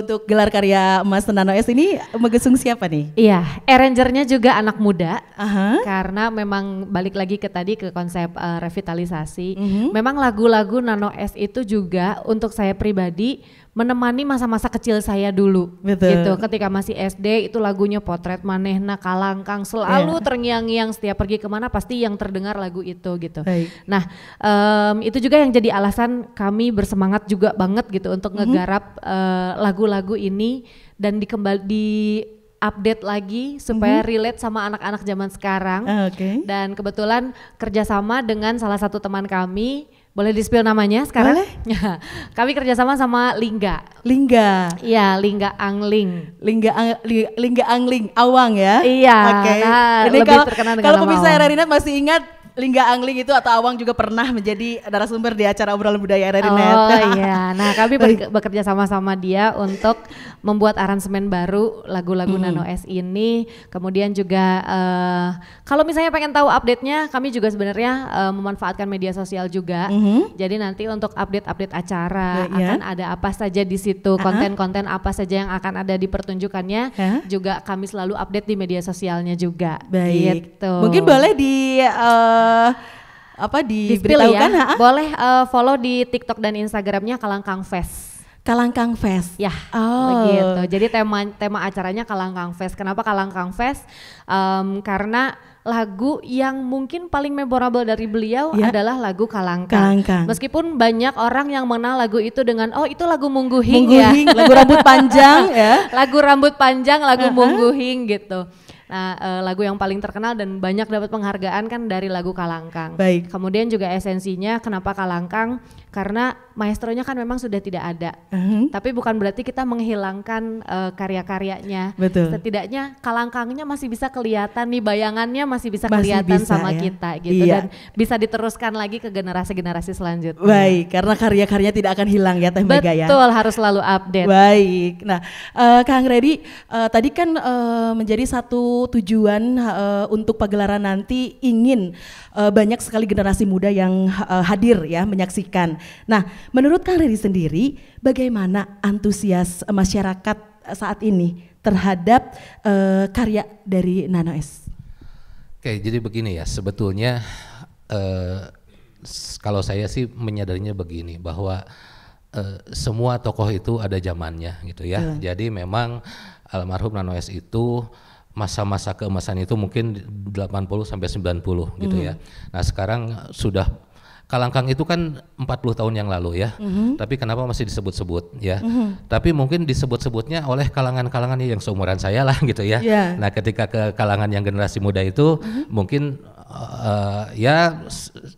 S1: untuk gelar karya Mas Nano S ini mengusung siapa nih?
S3: Iya, arrangernya juga anak muda. Karena memang balik lagi ke konsep revitalisasi. Memang lagu-lagu Nano S itu juga untuk saya pribadi menemani masa-masa kecil saya dulu.
S1: Betul.
S3: Gitu. Ketika masih SD itu lagunya Potret Manehna Kalangkang selalu terngiang-ngiang, setiap pergi kemana pasti yang terdengar lagu itu gitu.
S1: Baik.
S3: Nah itu juga yang jadi alasan kami bersemangat juga banget gitu untuk ngegarap lagu-lagu ini dan di update lagi supaya relate sama anak-anak zaman sekarang.
S1: Oke.
S3: Dan kebetulan kerjasama dengan salah satu teman kami, boleh di-spill namanya sekarang?
S1: Boleh.
S3: Kami kerjasama sama Lingga.
S1: Lingga.
S3: Iya, Lingga Angling.
S1: Lingga Angling Awang ya.
S3: Iya.
S1: Oke.
S3: Nah,
S1: Ini
S3: lebih terkenal dengan
S1: kalau
S3: nama
S1: pemirsa
S3: Awang.
S1: RRI Net masih ingat Lingga Angling itu atau Awang juga pernah menjadi narasumber di acara obrolan budaya RRI Net.
S3: Oh iya, nah kami bekerja sama-sama dia untuk membuat aransemen baru lagu-lagu Nano S ini. Kemudian juga kalau misalnya pengen tahu update-nya, kami juga sebenarnya memanfaatkan media sosial juga. Jadi nanti untuk update-update acara akan ada apa saja di situ, konten-konten apa saja yang akan ada di pertunjukannya, juga kami selalu update di media sosialnya juga.
S1: Baik.
S3: Gitu.
S1: Mungkin boleh diberitahukan
S3: ya. Boleh follow di TikTok dan Instagramnya Kalangkang Fest.
S1: Kalangkang Fest.
S3: Ya, begitu. Jadi tema acaranya Kalangkang Fest. Kenapa Kalangkang Fest? Karena lagu yang mungkin paling memorable dari beliau adalah lagu Kalangkang. Meskipun banyak orang yang mengenal lagu itu dengan itu lagu Mungguhing ya.
S1: Lagu rambut panjang ya.
S3: Lagu rambut panjang, lagu Mungguhing gitu. Nah, lagu yang paling terkenal dan banyak dapat penghargaan kan dari lagu Kalangkang.
S1: Baik.
S3: Kemudian juga esensinya kenapa Kalangkang? Karena maestronya kan memang sudah tidak ada. Tapi bukan berarti kita menghilangkan karya-karyanya.
S1: Betul.
S3: Setidaknya Kalangkangnya masih bisa kelihatan nih, bayangannya masih bisa kelihatan sama kita gitu. Dan bisa diteruskan lagi ke generasi-generasi selanjutnya.
S1: Baik, karena karya-karya tidak akan hilang ya Teh Mega ya.
S3: Betul, harus selalu update.
S1: Baik, nah Kang Reddy tadi kan menjadi satu tujuan untuk pagelaran nanti ingin banyak sekali generasi muda yang hadir ya menyaksikan. Nah, menurut Kang Reddy sendiri bagaimana antusias masyarakat saat ini terhadap karya dari Nano S?
S2: Oke, jadi begini ya, sebetulnya kalau saya sih menyadarinya begini bahwa semua tokoh itu ada zamannya gitu ya. Jadi memang almarhum Nano S itu masa-masa keemasan itu mungkin 80 sampai 90 gitu ya. Nah, sekarang sudah Kalangkang itu kan 40 tahun yang lalu ya. Tapi kenapa masih disebut-sebut ya? Tapi mungkin disebut-sebutnya oleh kalangan-kalangan yang seumuran saya lah gitu ya. Nah, ketika ke kalangan yang generasi muda itu mungkin ya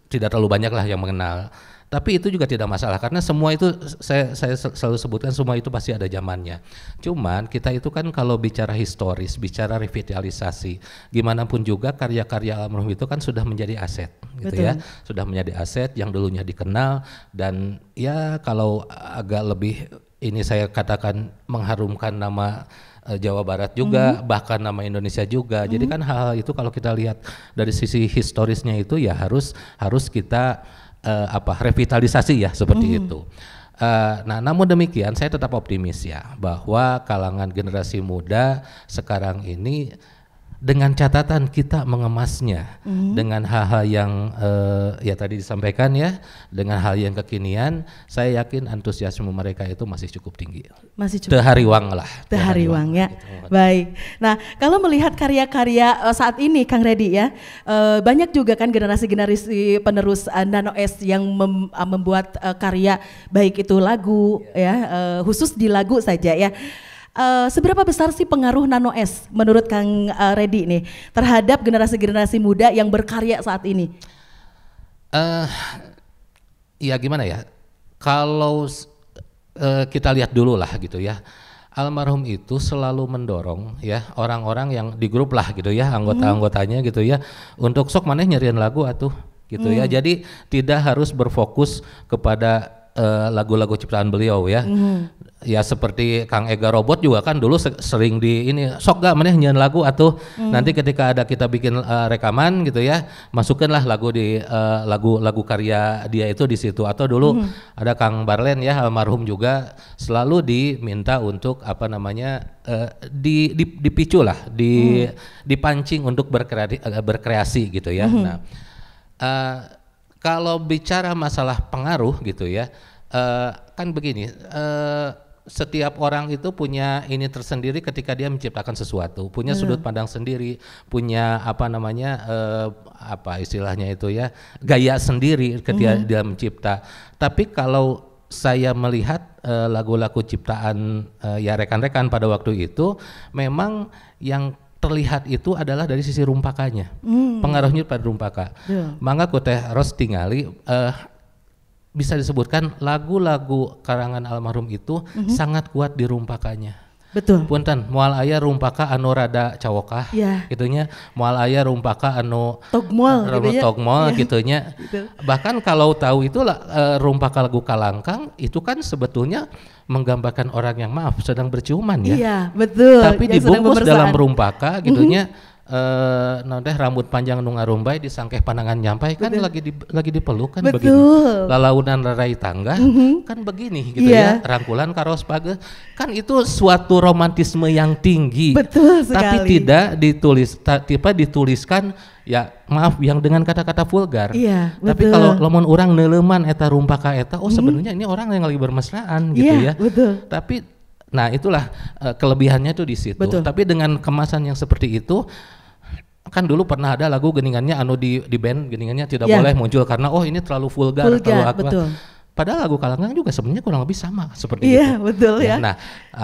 S2: tidak terlalu banyak lah yang mengenal. Tapi itu juga tidak masalah karena semua itu saya selalu sebutkan semua itu pasti ada zamannya. Cuman kita itu kan kalau bicara historis, bicara revitalisasi, gimana pun juga karya-karya almarhum itu kan sudah menjadi aset gitu ya. Sudah menjadi aset yang dulunya dikenal dan ya kalau agak lebih ini saya katakan mengharumkan nama Jawa Barat juga, bahkan nama Indonesia juga. Jadi kan hal-hal itu kalau kita lihat dari sisi historisnya itu ya harus kita revitalisasi ya seperti itu. Nah, namun demikian saya tetap optimis ya bahwa kalangan generasi muda sekarang ini dengan catatan kita mengemasnya dengan hal-hal yang ya tadi disampaikan ya, dengan hal yang kekinian, saya yakin antusiasme mereka itu masih cukup tinggi.
S1: Masih cukup.
S2: Tehariwang lah.
S1: Tehariwang ya. Gitu. Baik. Nah, kalau melihat karya-karya saat ini Kang Reddy ya, banyak juga kan generasi-generasi penerus Nano S yang membuat karya baik itu lagu ya, khusus di lagu saja ya. Seberapa besar sih pengaruh Nano S menurut Kang Reddy nih terhadap generasi-generasi muda yang berkarya saat ini?
S2: Ya gimana ya, kalau kita lihat dulu lah gitu ya, almarhum itu selalu mendorong ya orang-orang yang di grup lah gitu ya, anggota-anggotanya gitu ya, untuk sok maneh nyerian lagu atuh gitu ya. Jadi tidak harus berfokus kepada lagu-lagu ciptaan beliau ya. Ya seperti Kang Ega Robot juga kan dulu sering di ini sok gak maneh nyanyian lagu atau nanti ketika ada kita bikin rekaman gitu ya, masukkanlah lagu di lagu karya dia itu di situ. Atau dulu ada Kang Barlen ya almarhum juga selalu diminta untuk apa namanya dipicu lah, dipancing untuk berkreasi gitu ya. Nah, kalau bicara masalah pengaruh gitu ya, kan begini, setiap orang itu punya ini tersendiri ketika dia menciptakan sesuatu, punya sudut pandang sendiri, punya apa namanya apa istilahnya itu ya, gaya sendiri ketika dia mencipta. Tapi kalau saya melihat lagu-lagu ciptaan ya rekan-rekan pada waktu itu, memang yang terlihat itu adalah dari sisi rumpakannya, pengaruhnya pada rumpaka. Mangga ku teh ros tingali bisa disebutkan lagu-lagu karangan almarhum itu sangat kuat di rumpakannya.
S1: Betul.
S2: Punten, moal aya rumpaka anu rada cawokah, gitunya. Moal aya rumpaka anu
S1: togmol,
S2: gitunya. Gitu. Bahkan kalau tahu itu rumpaka lagu Kalangkang itu kan sebetulnya menggambarkan orang yang maaf sedang berciuman ya.
S1: Iya, betul.
S2: Tapi dibungkus dalam rumpaka gitunya. Nodeh rambut panjang nu ngarumbai disangkeh pandangan nyampai kan lagi dipeluk kan begini. Lalaunan rarai tangga kan begini gitu ya. Rangkulan karos page kan itu suatu romantisme yang tinggi.
S1: Betul sekali.
S2: Tapi dituliskan ya maaf yang dengan kata-kata vulgar.
S1: Iya,
S2: tapi kalau lamun orang neuleuman eta rumpaka eta sebenarnya ini orang yang lagi bermesraan gitu ya.
S1: Betul.
S2: Tapi nah itulah kelebihannya tuh di situ.
S1: Betul.
S2: Tapi dengan kemasan yang seperti itu, kan dulu pernah ada lagu geningannya anu di band geningannya tidak boleh muncul karena ini terlalu vulgar terlalu apa.
S1: Betul.
S2: Padahal lagu Kalangkang juga sebenarnya kurang lebih sama seperti itu.
S1: Iya, betul ya.
S2: Nah,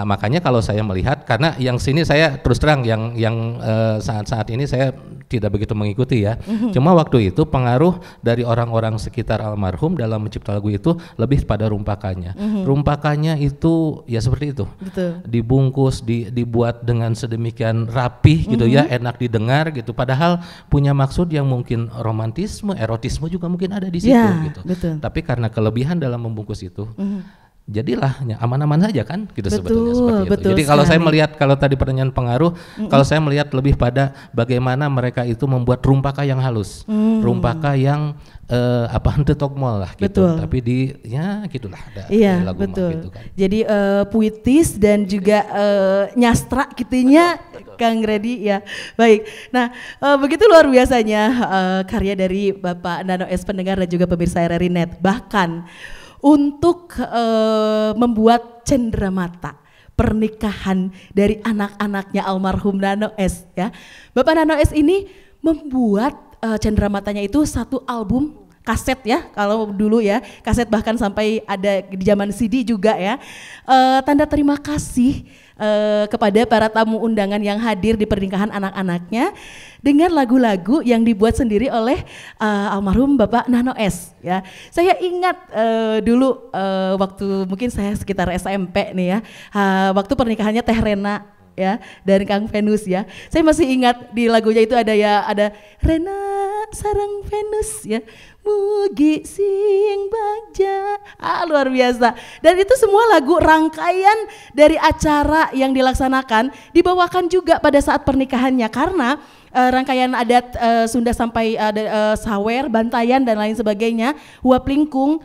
S2: makanya kalau saya melihat karena yang sini saya terus terang yang saat-saat ini saya tidak begitu mengikuti ya. Cuma waktu itu pengaruh dari orang-orang sekitar almarhum dalam mencipta lagu itu lebih pada rumpakannya. Rumpakannya itu ya seperti itu.
S1: Betul.
S2: Dibungkus, dibuat dengan sedemikian rapih gitu ya, enak didengar gitu. Padahal punya maksud yang mungkin romantisme, erotisme juga mungkin ada di situ gitu.
S1: Betul.
S2: Tapi karena kelebihan dalam membungkus itu, jadilah aman-aman saja kan gitu sebetulnya seperti itu. Jadi kalau saya melihat kalau tadi pertanyaan pengaruh, kalau saya melihat lebih pada bagaimana mereka itu membuat rumpaka yang halus, rumpaka yang henteu togmol lah gitu.
S1: Betul.
S2: Tapi ya gitulah ada lagu
S1: betul.
S2: gitu kan.
S1: Jadi puitis dan juga nyastra gitunya Kang Redi ya. Baik. Nah, begitu luar biasanya karya dari Bapak Nano S pendengar dan juga pemirsa RRI Net. Bahkan untuk membuat cenderamata pernikahan dari anak-anaknya almarhum Nano S ya. Bapak Nano S ini membuat cendeраmatanya itu satu album kaset ya, kalau dulu ya kaset bahkan sampai ada di zaman CD juga ya. Tanda terima kasih kepada para tamu undangan yang hadir di pernikahan anak-anaknya dengan lagu-lagu yang dibuat sendiri oleh almarhum Bapak Nano S ya. Saya ingat dulu waktu mungkin saya sekitar SMP nih ya, waktu pernikahannya Teh Rena ya dan Kang Venus ya. Saya masih ingat di lagunya itu ada Rena sareng Venus ya. Mugi sing bagja. Luar biasa. Dan itu semua lagu rangkaian dari acara yang dilaksanakan dibawakan juga pada saat pernikahannya karena rangkaian adat Sunda sampai ada sawer, bantayan dan lain sebagainya, huap lingkung.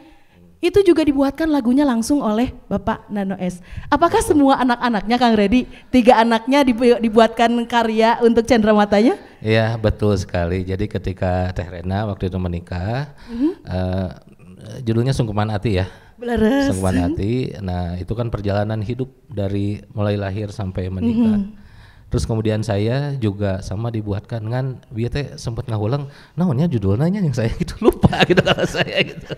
S1: Itu juga dibuatkan lagunya langsung oleh Bapak Nano S. Apakah semua anak-anaknya Kang Redi, 3 anaknya dibuatkan karya untuk cendeраmatanya?
S2: Iya betul sekali. Jadi ketika Teh Rena waktu itu menikah, judulnya Sungkeman Ati ya.
S1: Belaras.
S2: Sungkeman Ati. Nah itu kan perjalanan hidup dari mulai lahir sampai menikah. Terus kemudian saya juga sama dibuatkan kan, biar teh sempat ngahulang, naonnya judulnya yang saya gitu lupa gitu kalau saya gitu.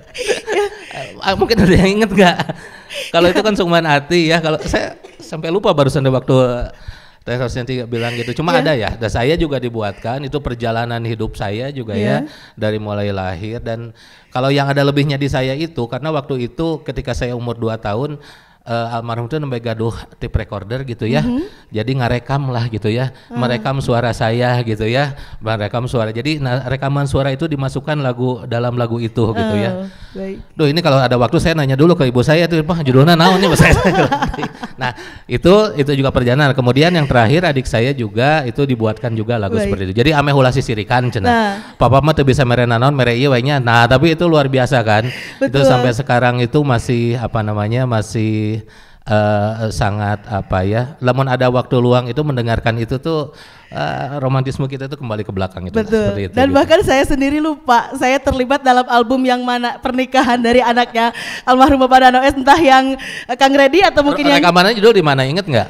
S2: Mungkin ada yang inget nggak? Kalau itu kan Sungkeman Ati ya, kalau saya sampai lupa barusan ada waktu Teh Rosyanti bilang gitu. Cuma ada ya, dan saya juga dibuatkan itu perjalanan hidup saya juga ya dari mulai lahir. Dan kalau yang ada lebihnya di saya itu karena waktu itu ketika saya umur 2 tahun. Almarhum itu nembe gaduh tape recorder gitu ya, jadi ngarekam lah gitu ya, merekam suara saya gitu ya, merekam suara. Jadi rekaman suara itu dimasukkan dalam lagu itu gitu ya.
S1: Baik.
S2: Duh ini kalau ada waktu saya nanya dulu ke ibu saya tuh, judulnya naon nih saya. Nah itu juga perjalanan. Kemudian yang terakhir adik saya juga itu dibuatkan juga lagu seperti itu. Jadi ame hula sisirikan cenah. Papa mah tuh bisa mere naon mere ieu we nya. Nah tapi itu luar biasa kan. Betul. Itu sampai sekarang itu masih masih sangat apa ya, lamun ada waktu luang itu mendengarkan itu tuh romantisme kita itu kembali ke belakang itu.
S1: Betul.
S2: Itu,
S1: Dan
S2: gitu.
S1: bahkan saya sendiri lupa, saya terlibat dalam album yang mana pernikahan dari anaknya almarhum Bapak Nano S, entah yang Kang Redi atau mungkin yang
S2: rekamannya judul di mana, inget nggak?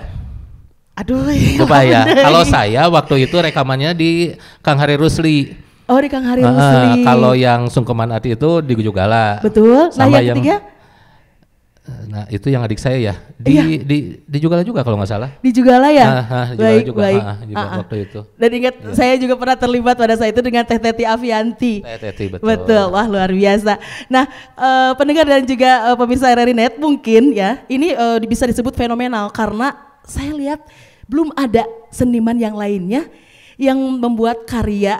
S1: Aduh,
S2: Lupa ya. Kalau saya waktu itu rekamannya di Kang Hari Rusli.
S1: Oh, di Kang Hari Rusli.
S2: Kalau yang Sungkeman Ati itu di Gujugala.
S1: Betul. Nah,
S2: Sama
S1: yang ketiga?
S2: Nah, itu yang adik saya ya. Di Jugala juga kalau nggak salah.
S1: Di Jugala ya?
S2: Baik, juga.
S1: Baik.
S2: Waktu itu.
S1: Dan ingat saya juga pernah terlibat pada saat itu dengan Teh Teti Avianti.
S2: Teh Teti, betul.
S1: Betul, wah luar biasa. Nah, pendengar dan juga pemirsa RRI Net mungkin ya, ini bisa disebut fenomenal karena saya lihat belum ada seniman yang lainnya yang membuat karya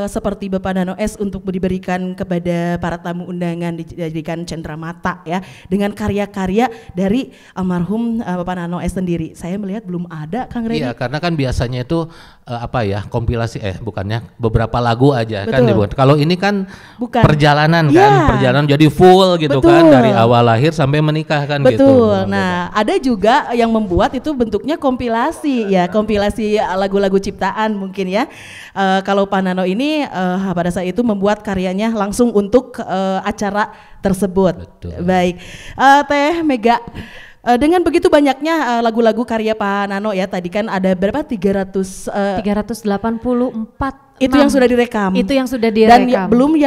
S1: seperti Bapak Nano S untuk diberikan kepada para tamu undangan, dijadikan cenderamata ya dengan karya-karya dari almarhum Bapak Nano S sendiri. Saya melihat belum ada, Kang Redi.
S2: Iya, karena kan biasanya itu kompilasi bukannya beberapa lagu aja.
S1: Betul.
S2: Kan dibuat. Kalau ini kan
S1: Bukan.
S2: perjalanan kan, perjalanan jadi full gitu.
S1: Betul.
S2: Kan dari awal lahir sampai menikah kan.
S1: Betul.
S2: Gitu.
S1: Betul. Nah, ada juga yang membuat itu bentuknya kompilasi ya, kompilasi lagu-lagu ciptaan mungkin ya. Kalau Pak Nano ini pada saat itu membuat karyanya langsung untuk acara tersebut.
S2: Betul.
S1: Baik, Teh Mega, dengan begitu banyaknya lagu-lagu karya Pak Nano ya, tadi kan ada berapa
S3: 384
S1: itu yang sudah direkam.
S3: Itu yang sudah
S1: Dan
S3: direkam.
S1: belum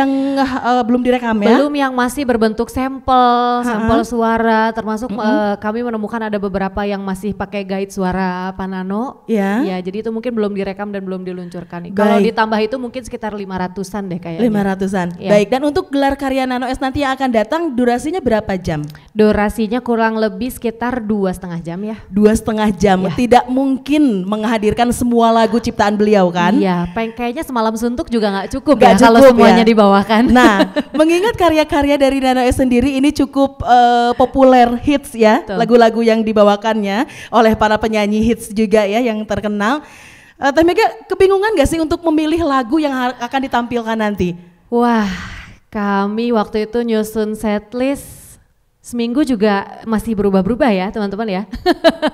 S1: direkam ya.
S3: Belum yang masih berbentuk sampel suara, termasuk kami menemukan ada beberapa yang masih pakai guide suara Pak Nano.
S1: Ya.
S3: Ya, jadi itu mungkin belum direkam dan belum diluncurkan. Kalau ditambah itu mungkin sekitar 500-an deh kayaknya.
S1: 500-an.
S3: Ya.
S1: Baik, dan untuk gelar karya Nano S nanti yang akan datang durasinya berapa jam?
S3: Durasinya kurang lebih sekitar 2,5 jam ya.
S1: 2,5 jam.
S3: Ya.
S1: Tidak mungkin menghadirkan semua lagu ciptaan beliau kan?
S3: Iya, kayaknya semalam suntuk juga nggak cukup
S1: Nggak
S3: ya kalau
S1: cukup
S3: semuanya
S1: ya.
S3: dibawakan.
S1: Nah, mengingat karya-karya dari Nano S sendiri ini cukup populer hits ya,
S3: Betul.
S1: lagu-lagu yang dibawakannya oleh para penyanyi hits juga ya yang terkenal. Teh Mega kebingungan gak sih untuk memilih lagu yang akan ditampilkan nanti?
S3: Wah, kami waktu itu nyusun setlist seminggu juga masih berubah-berubah ya teman-teman ya.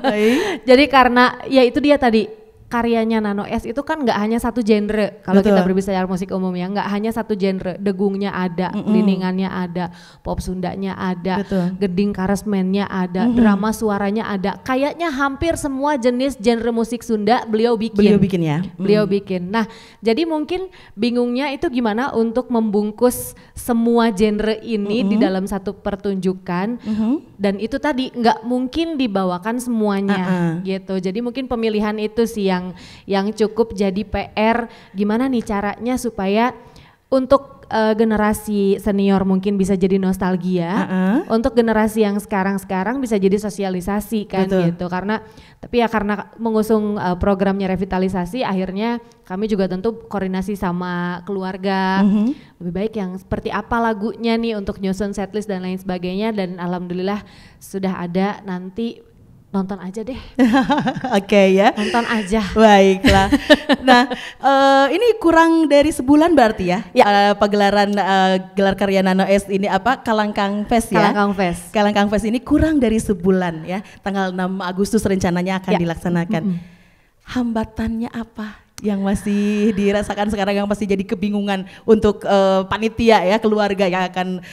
S1: Baik.
S3: Jadi karena ya itu dia tadi, karyanya Nano S itu kan nggak hanya satu genre. Kalau
S1: Betul.
S3: kita berbicara musik umum ya, nggak hanya satu genre. Degungnya ada, liningannya ada, pop Sundanya ada,
S1: Betul.
S3: geding karesmennya ada, drama suaranya ada. Kayaknya hampir semua jenis genre musik Sunda beliau bikin.
S1: Beliau bikin ya.
S3: Beliau bikin. Nah, jadi mungkin bingungnya itu gimana untuk membungkus semua genre ini di dalam satu pertunjukan. Dan itu tadi nggak mungkin dibawakan semuanya gitu. Jadi mungkin pemilihan itu sih yang cukup jadi PR, gimana nih caranya supaya untuk generasi senior mungkin bisa jadi nostalgia, untuk generasi yang sekarang bisa jadi sosialisasi kan.
S1: Betul.
S3: Gitu. Karena mengusung programnya revitalisasi, akhirnya kami juga tentu koordinasi sama keluarga, lebih baik yang seperti apa lagunya nih untuk nyusun setlist dan lain sebagainya, dan alhamdulillah sudah ada. Nanti nonton aja deh.
S1: Oke ya.
S3: Nonton aja.
S1: Baiklah. Nah, ini kurang dari sebulan berarti ya? Pagelaran gelar karya Nano S ini Kalangkang Fest ya?
S3: Kalangkang Fest.
S1: Kalangkang Fest ini kurang dari sebulan ya. Tanggal 6 Agustus rencananya akan dilaksanakan. Hambatannya apa yang masih dirasakan sekarang, yang masih jadi kebingungan untuk panitia ya, keluarga yang akan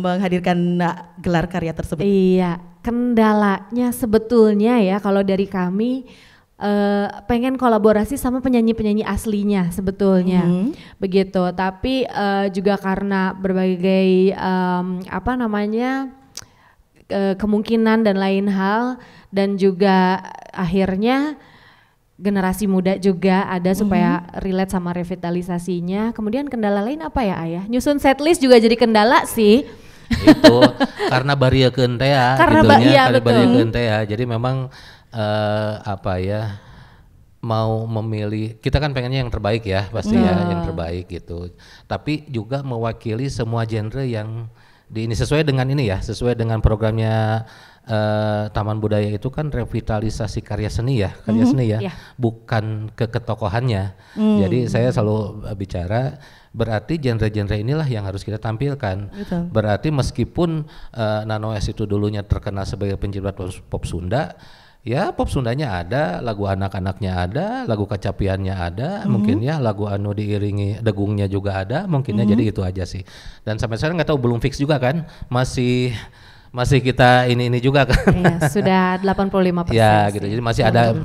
S1: menghadirkan gelar karya tersebut?
S3: Iya, kendalanya sebetulnya ya kalau dari kami pengen kolaborasi sama penyanyi-penyanyi aslinya sebetulnya, begitu. Tapi juga karena berbagai kemungkinan dan lain hal, dan juga akhirnya generasi muda juga ada supaya relate sama revitalisasinya. Kemudian kendala lain apa ya Ayah? Nyusun setlist juga jadi kendala sih.
S2: Itu karena bariekeun teh ya, bariekeun teh ya. Jadi memang mau memilih, kita kan pengennya yang terbaik ya pasti ya, yang terbaik gitu. Tapi juga mewakili semua genre yang ini sesuai dengan ini ya, sesuai dengan programnya Taman Budaya itu kan revitalisasi karya seni ya, bukan ke ketokohannya. Jadi saya selalu bicara, berarti genre-genre inilah yang harus kita tampilkan.
S1: Betul.
S2: Berarti meskipun Nano S itu dulunya terkenal sebagai pencipta pop Sunda, ya pop Sundanya ada, lagu anak-anaknya ada, lagu kecapiannya ada, mungkin ya lagu anu diiringi degungnya juga ada, mungkinnya jadi itu aja sih. Dan sampai sekarang nggak tahu, belum fix juga kan, masih kita ini juga kan.
S3: Iya, sudah 85%.
S2: Ya gitu, jadi masih ada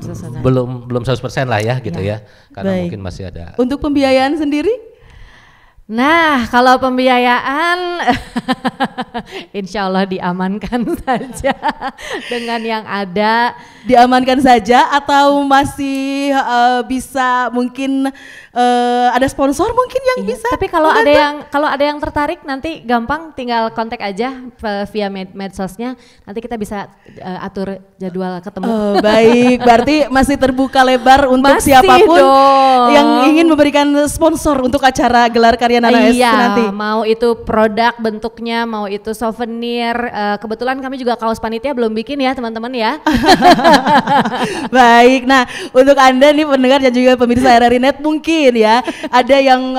S2: belum 100% lah ya gitu ya, karena
S1: Baik.
S2: mungkin masih ada.
S1: Untuk pembiayaan sendiri?
S3: Nah, kalau pembiayaan insya Allah diamankan saja dengan yang ada.
S1: Diamankan saja atau masih bisa mungkin ada sponsor mungkin yang bisa?
S3: Tapi kalau ada yang tertarik nanti gampang, tinggal kontak aja via medsosnya. Nanti kita bisa atur jadwal ketemu.
S1: Baik, berarti masih terbuka lebar untuk siapapun yang ingin memberikan sponsor untuk acara gelar karya Nano S nanti.
S3: Mau itu produk bentuknya, mau itu souvenir. Kebetulan kami juga kaos panitia belum bikin ya teman-teman ya.
S1: Baik, nah untuk Anda nih pendengar dan juga pemirsa RRI.net mungkin ya ada yang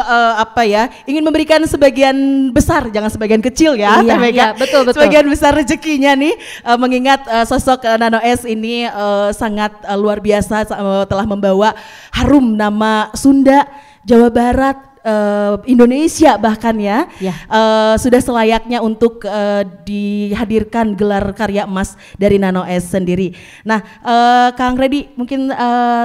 S1: ingin memberikan sebagian besar, jangan sebagian kecil ya.
S3: Iya, betul.
S1: Sebagian besar rezekinya nih mengingat sosok Nano S ini sangat luar biasa, telah membawa harum nama Sunda, Jawa Barat, Indonesia bahkan ya. Sudah selayaknya untuk dihadirkan gelar karya emas dari Nano S sendiri. Nah, Kang Reddy mungkin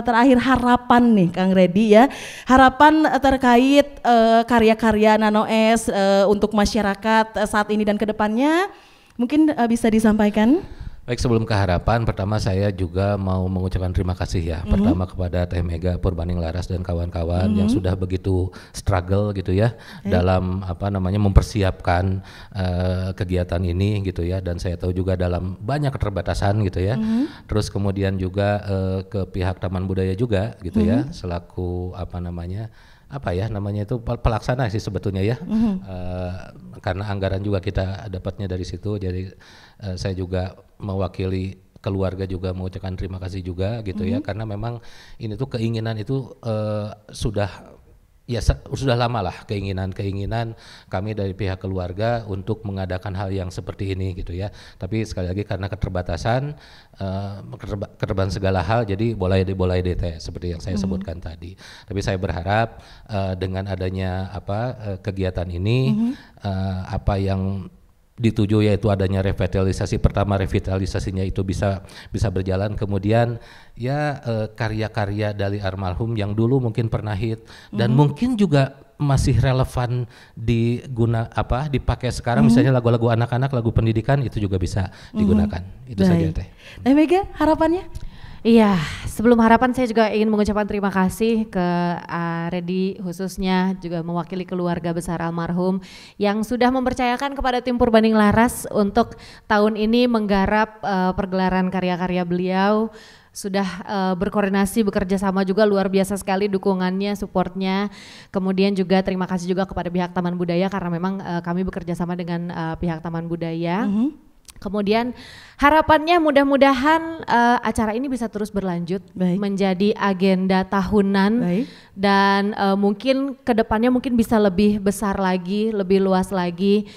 S1: terakhir harapan nih Kang Reddy ya, harapan terkait karya-karya Nano S untuk masyarakat saat ini dan kedepannya mungkin bisa disampaikan.
S2: Baik, sebelum ke harapan, pertama saya juga mau mengucapkan terima kasih ya. Pertama kepada Teh Mega Purbaning Laras dan kawan-kawan yang sudah begitu struggle gitu ya dalam mempersiapkan kegiatan ini gitu ya. Dan saya tahu juga dalam banyak keterbatasan gitu ya. Terus kemudian juga ke pihak Taman Budaya juga gitu ya, selaku itu pelaksana sih sebetulnya ya, karena anggaran juga kita dapatnya dari situ. Jadi saya juga mewakili keluarga juga mengucapkan terima kasih juga gitu ya, karena memang ini tuh keinginan itu sudah lama lah keinginan kami dari pihak keluarga untuk mengadakan hal yang seperti ini gitu ya. Tapi sekali lagi karena keterbatasan segala hal, jadi boleh deh seperti yang saya sebutkan tadi. Tapi saya berharap dengan adanya kegiatan ini apa yang dituju yaitu adanya revitalisasi. Pertama, revitalisasinya itu bisa berjalan, kemudian ya karya-karya dari almarhum yang dulu mungkin pernah hit dan mungkin juga masih relevan dipakai sekarang, misalnya lagu-lagu anak-anak, lagu pendidikan itu juga bisa digunakan. Itu saja Teh.
S1: Mega, harapannya?
S3: Iya, sebelum harapan saya juga ingin mengucapkan terima kasih ke Reddy, khususnya juga mewakili keluarga besar almarhum yang sudah mempercayakan kepada tim Purbaning Laras untuk tahun ini menggarap pergelaran karya-karya beliau. Sudah berkoordinasi, bekerja sama juga, luar biasa sekali dukungannya, supportnya. Kemudian juga terima kasih juga kepada pihak Taman Budaya karena memang kami bekerja sama dengan pihak Taman Budaya. Kemudian harapannya mudah-mudahan acara ini bisa terus berlanjut menjadi agenda tahunan dan mungkin kedepannya mungkin bisa lebih besar lagi, lebih luas lagi,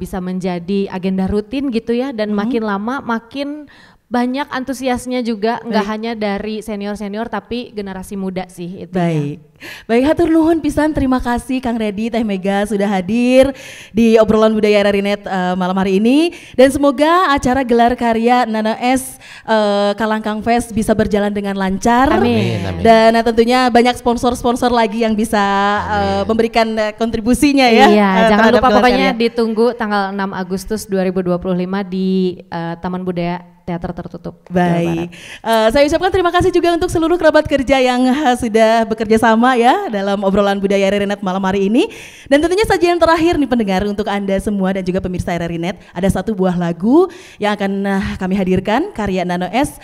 S3: bisa menjadi agenda rutin gitu ya, dan makin lama makin banyak antusiasnya juga, nggak hanya dari senior-senior tapi generasi muda sih itu.
S1: Baik, hatur nuhun pisan, terima kasih Kang Reddy, Teh Mega sudah hadir di obrolan budaya RRI.net malam hari ini, dan semoga acara gelar karya Nano S Kalangkang Fest bisa berjalan dengan lancar.
S3: Amin.
S1: Dan tentunya banyak sponsor-sponsor lagi yang bisa memberikan kontribusinya ya.
S3: Iya, jangan lupa pokoknya ditunggu tanggal 6 Agustus 2025 di Taman Budaya Teater Tertutup.
S1: Baik, saya ucapkan terima kasih juga untuk seluruh kerabat kerja yang sudah bekerja sama ya dalam obrolan budaya RRI.net malam hari ini. Dan tentunya sajian terakhir nih pendengar untuk Anda semua dan juga pemirsa RRI.net, ada satu buah lagu yang akan kami hadirkan, karya Nano S,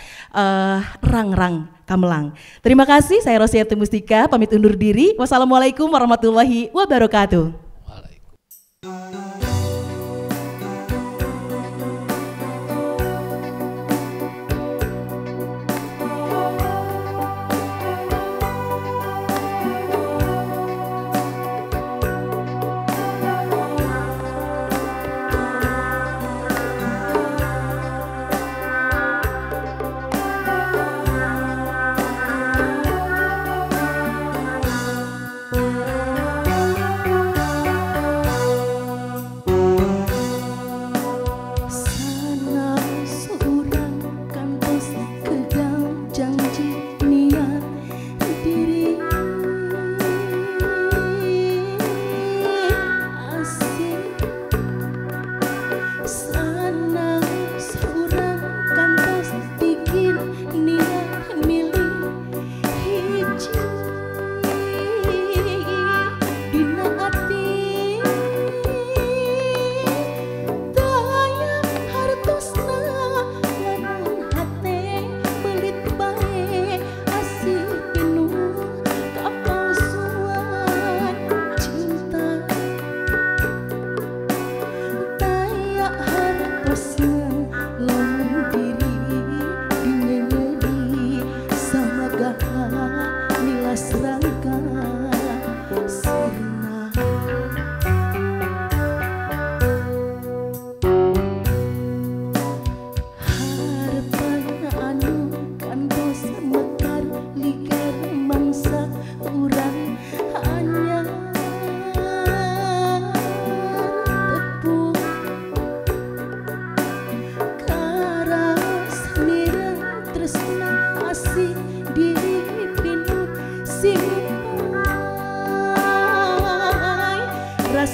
S1: Rang Rang Kamelang. Terima kasih, saya Rosyati Mustika pamit undur diri. Wassalamualaikum warahmatullahi wabarakatuh.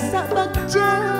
S1: sak bagja